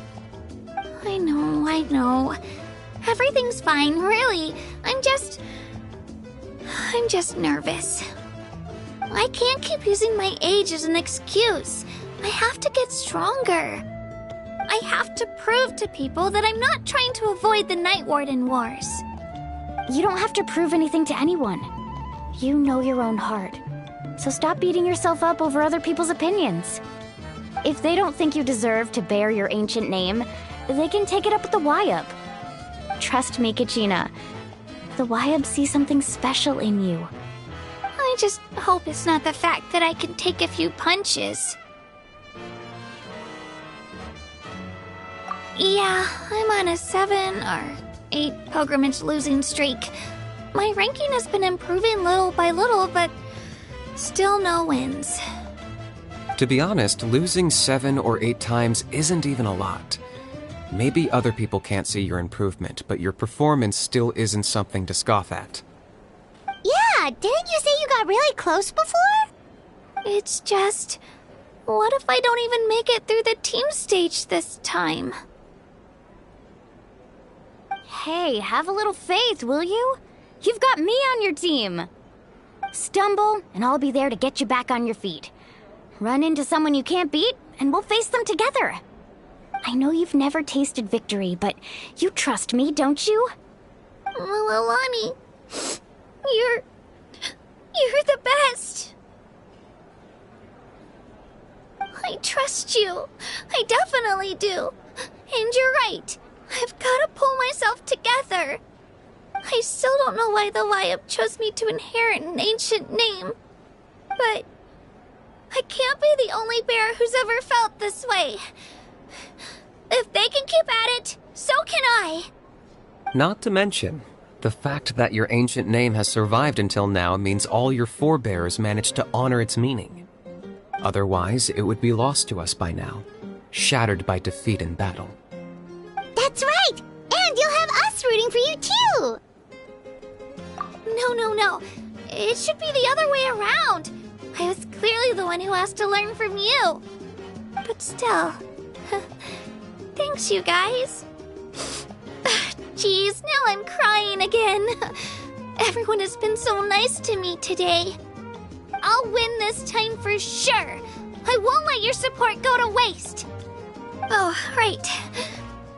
I know. Everything's fine, really. I'm just nervous. I can't keep using my age as an excuse. I have to get stronger. I have to prove to people that I'm not trying to avoid the Night Warden Wars. You don't have to prove anything to anyone. You know your own heart. So stop beating yourself up over other people's opinions. If they don't think you deserve to bear your ancient name, they can take it up with the Wyab. Trust me, Kachina. The Wyab see something special in you. I just hope it's not the fact that I can take a few punches. Yeah, I'm on a 7 or 8 pilgrimage losing streak. My ranking has been improving little by little, but still no wins. To be honest, losing 7 or 8 times isn't even a lot. Maybe other people can't see your improvement, but your performance still isn't something to scoff at. Yeah, didn't you say you got really close before? It's just, what if I don't even make it through the team stage this time? Hey, have a little faith, will you? You've got me on your team. Stumble, and I'll be there to get you back on your feet. Run into someone you can't beat, and we'll face them together. I know you've never tasted victory, but you trust me, don't you? Alani, you're the best. I trust you. I definitely do. And you're right. I've got to pull myself together. I still don't know why the Wyab chose me to inherit an ancient name. But I can't be the only bear who's ever felt this way. If they can keep at it, so can I. Not to mention, the fact that your ancient name has survived until now means all your forebears managed to honor its meaning. Otherwise, it would be lost to us by now, shattered by defeat in battle. That's right! And you'll have us rooting for you too! No. It should be the other way around. I was clearly the one who asked to learn from you. But still, thanks you guys. Jeez, now I'm crying again. Everyone has been so nice to me today. I'll win this time for sure. I won't let your support go to waste. Oh, right.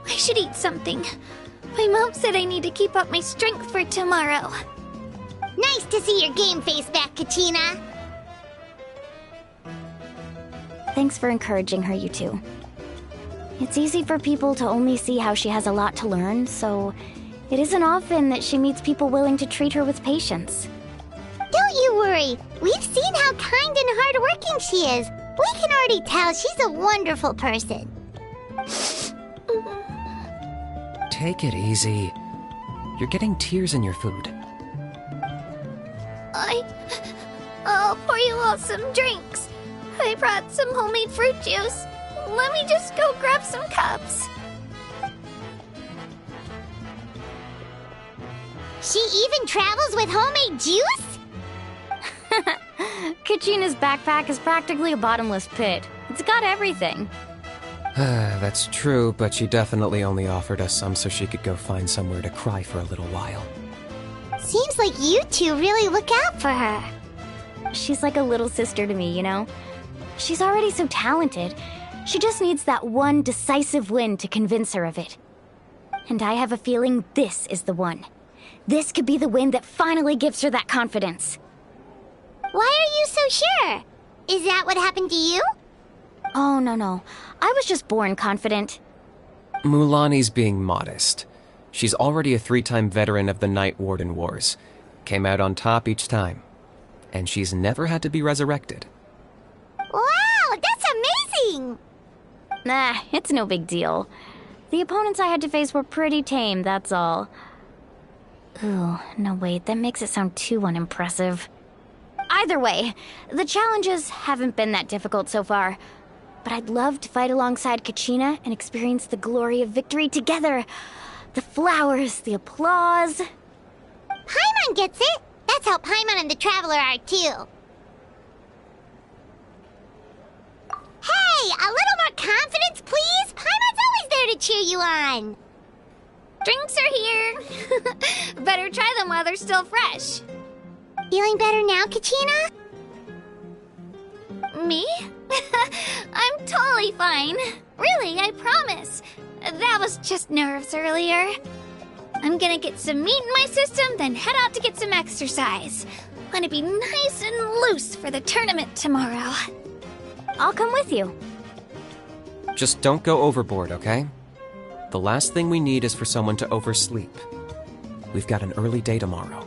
I should eat something. My mom said I need to keep up my strength for tomorrow. Nice to see your game face back, Kachina. Thanks for encouraging her, you two. It's easy for people to only see how she has a lot to learn, so it isn't often that she meets people willing to treat her with patience. Don't you worry. We've seen how kind and hardworking she is. We can already tell she's a wonderful person. Take it easy. You're getting tears in your food. I'll pour you all some drinks. I brought some homemade fruit juice. Let me just go grab some cups. She even travels with homemade juice? Kachina's backpack is practically a bottomless pit. It's got everything. That's true, but she definitely only offered us some so she could go find somewhere to cry for a little while. Seems like you two really look out for her. She's like a little sister to me, you know? She's already so talented. She just needs that one decisive win to convince her of it. And I have a feeling this is the one. This could be the win that finally gives her that confidence. Why are you so sure? Is that what happened to you? Oh, no. I was just born confident. Mulaney's being modest. She's already a 3-time veteran of the Night Warden Wars. Came out on top each time. And she's never had to be resurrected. Wow, that's amazing! Nah, it's no big deal. The opponents I had to face were pretty tame, that's all. Ooh, no wait, that makes it sound too unimpressive. Either way, the challenges haven't been that difficult so far. But I'd love to fight alongside Kachina and experience the glory of victory together. The flowers, the applause. Paimon gets it! That's how Paimon and the Traveler are too. Hey, a little more confidence, please! Paimon's always there to cheer you on! Drinks are here. Better try them while they're still fresh. Feeling better now, Kachina? Me? I'm totally fine. Really, I promise. That was just nerves earlier. I'm gonna get some meat in my system, then head out to get some exercise. Wanna be nice and loose for the tournament tomorrow. I'll come with you. Just don't go overboard, okay? The last thing we need is for someone to oversleep. We've got an early day tomorrow.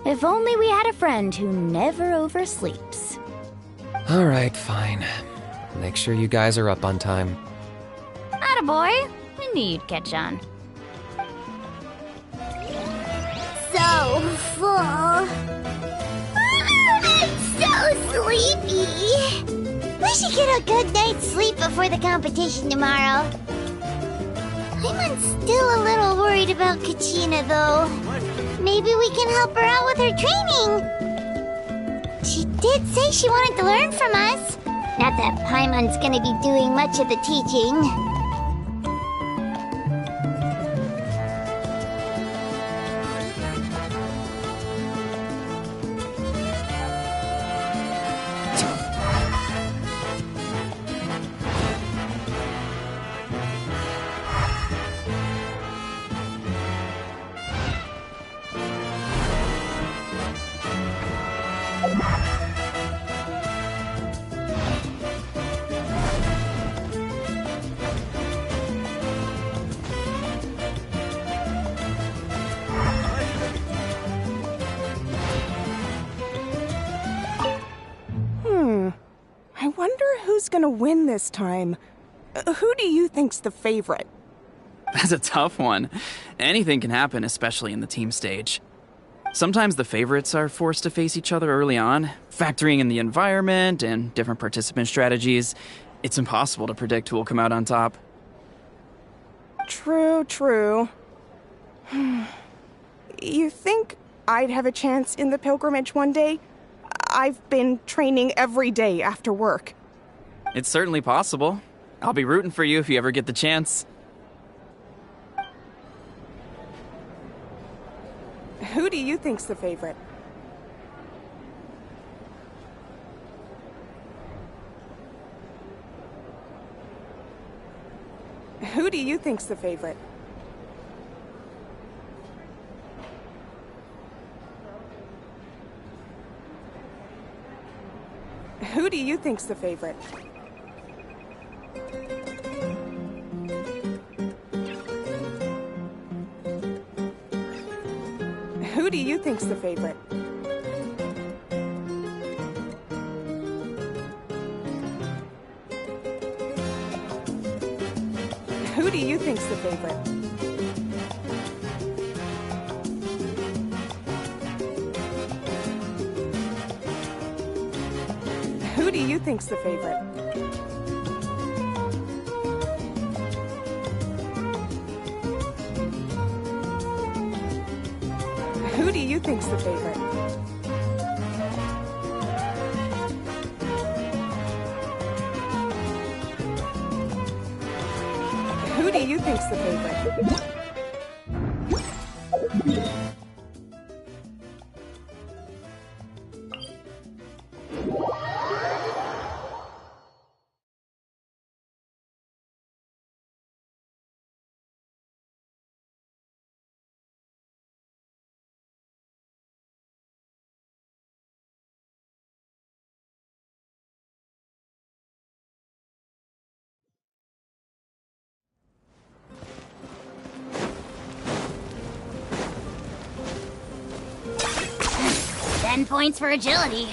If only we had a friend who never oversleeps. All right, fine. Make sure you guys are up on time. Attaboy. I knew you'd catch on. So full. I'm so sleepy. We should get a good night's sleep before the competition tomorrow. I'm still a little worried about Kachina, though. Maybe we can help her out with her training. She did say she wanted to learn from us. Not that Paimon's gonna be doing much of the teaching. I wonder who's gonna win this time. Who do you think's the favorite? That's a tough one. Anything can happen, especially in the team stage. Sometimes the favorites are forced to face each other early on, factoring in the environment and different participant strategies. It's impossible to predict who will come out on top. True. You think I'd have a chance in the pilgrimage one day? I've been training every day after work. It's certainly possible. I'll be rooting for you if you ever get the chance. Who do you think's the favorite? Who do you think's the favorite? Who do you think's the favorite? Who do you think's the favorite? Who do you think's the favorite? Who do you think's the favorite? Who do you think's the favorite? Who do you think's the favorite? 10 points for agility.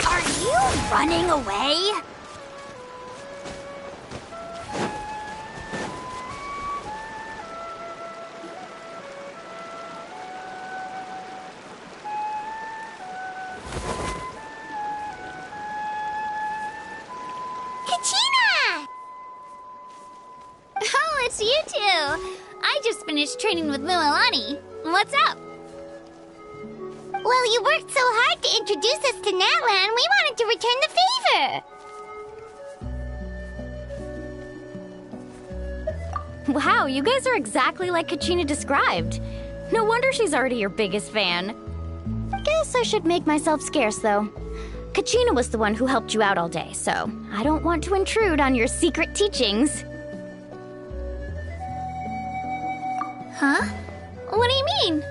Are you running away? Oh, it's you two! I just finished training with Mualani. What's up? Well, you worked so hard to introduce us to Natlan, we wanted to return the favor. Wow, you guys are exactly like Kachina described. No wonder she's already your biggest fan. Guess I should make myself scarce, though. Kachina was the one who helped you out all day, so I don't want to intrude on your secret teachings. Huh? What do you mean?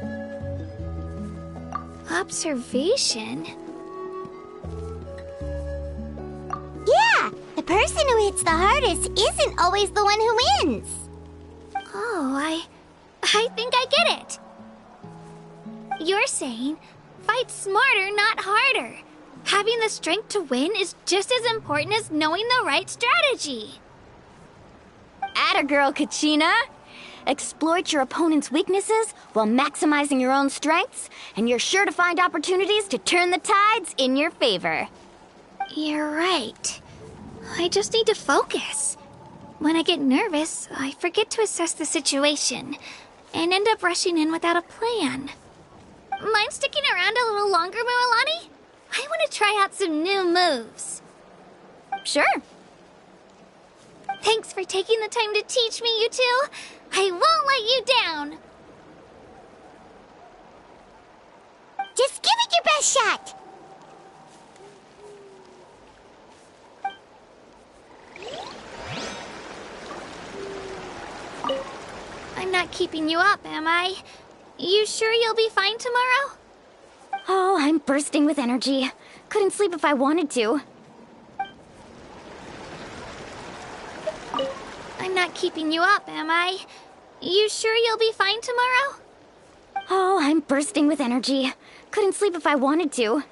Observation? Yeah, the person who hits the hardest isn't always the one who wins. Oh, I think I get it. You're saying, fight smarter, not harder. Having the strength to win is just as important as knowing the right strategy. Atta girl, Kachina! Exploit your opponent's weaknesses while maximizing your own strengths, and you're sure to find opportunities to turn the tides in your favor. You're right. I just need to focus. When I get nervous, I forget to assess the situation, and end up rushing in without a plan. Mind sticking around a little longer, Mualani? I want to try out some new moves. Sure. Thanks for taking the time to teach me, you two. I won't let you down. Just give it your best shot. I'm not keeping you up, am I? You sure you'll be fine tomorrow? Oh, I'm bursting with energy. Couldn't sleep if I wanted to. I'm not keeping you up, am I? You sure you'll be fine tomorrow? Oh, I'm bursting with energy. Couldn't sleep if I wanted to.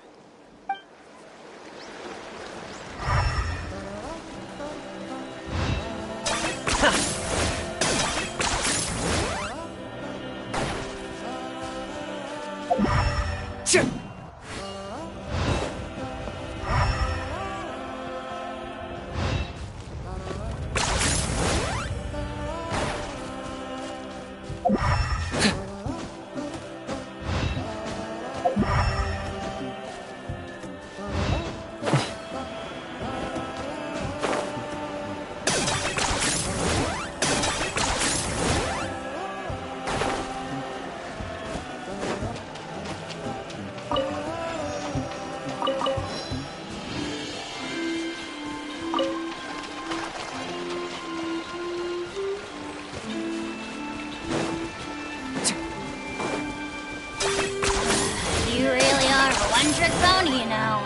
You really are a one-trick pony, you know.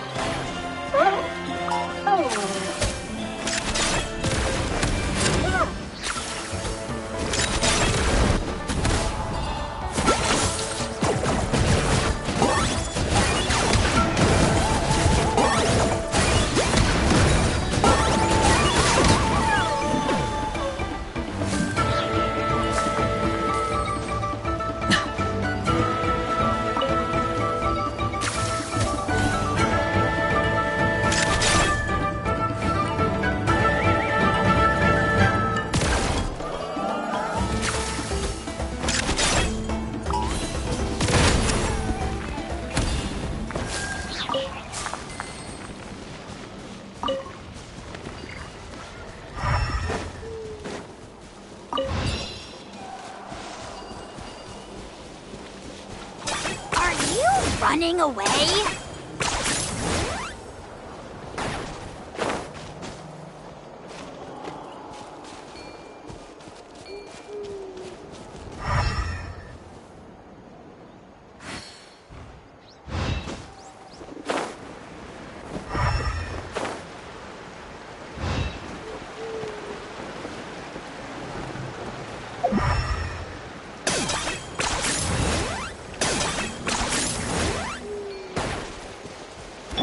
Are you running away?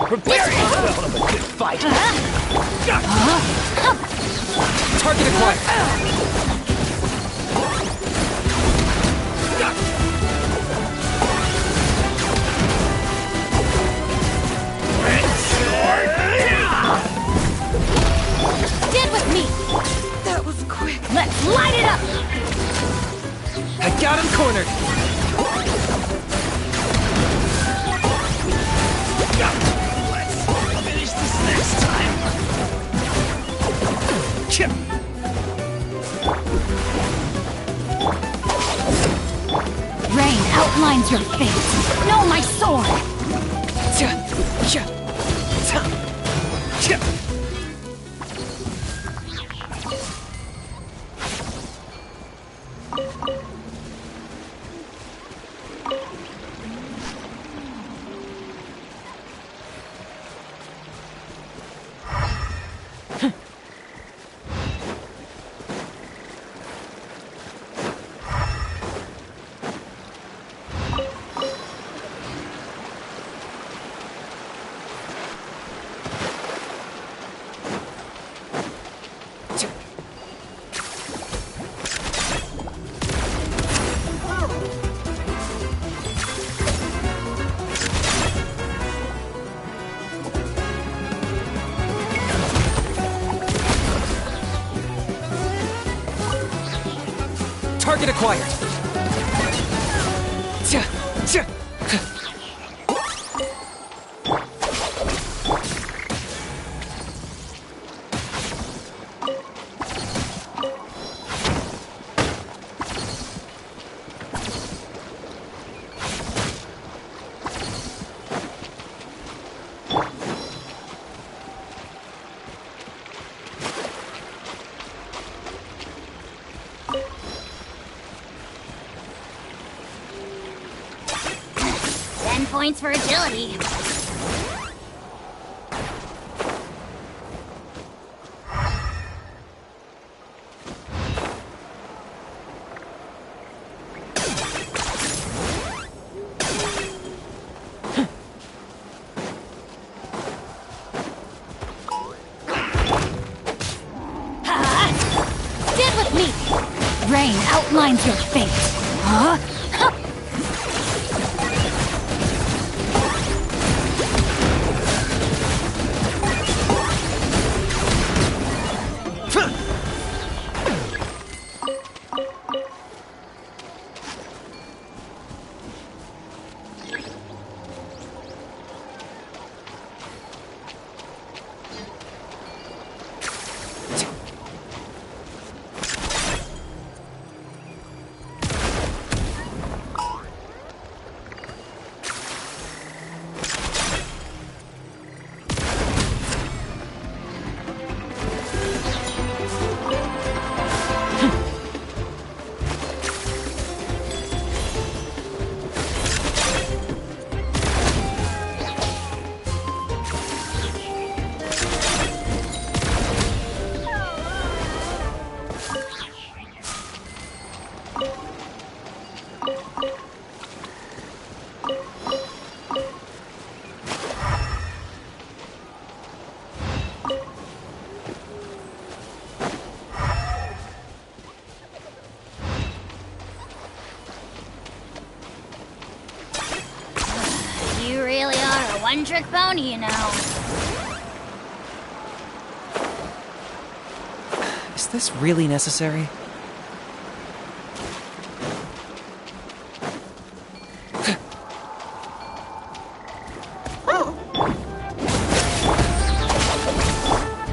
Prepare yourself for a good fight! Target acquired! Get with me! That was quick. Let's light it up! I got him cornered! Let's finish this next time! Chip! Rain outlines your fate. Know my sword! Target acquired! Points for agility. Get with me! Rain outlines your fate. Huh? You really are a one-trick pony, you know. Is this really necessary?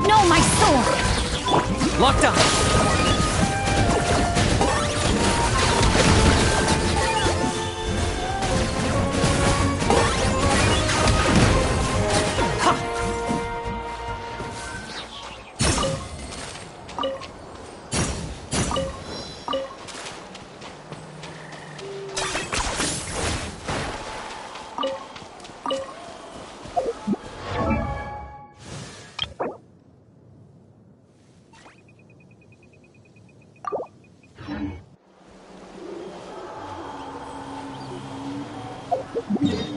Know my sword! Locked on! Yeah.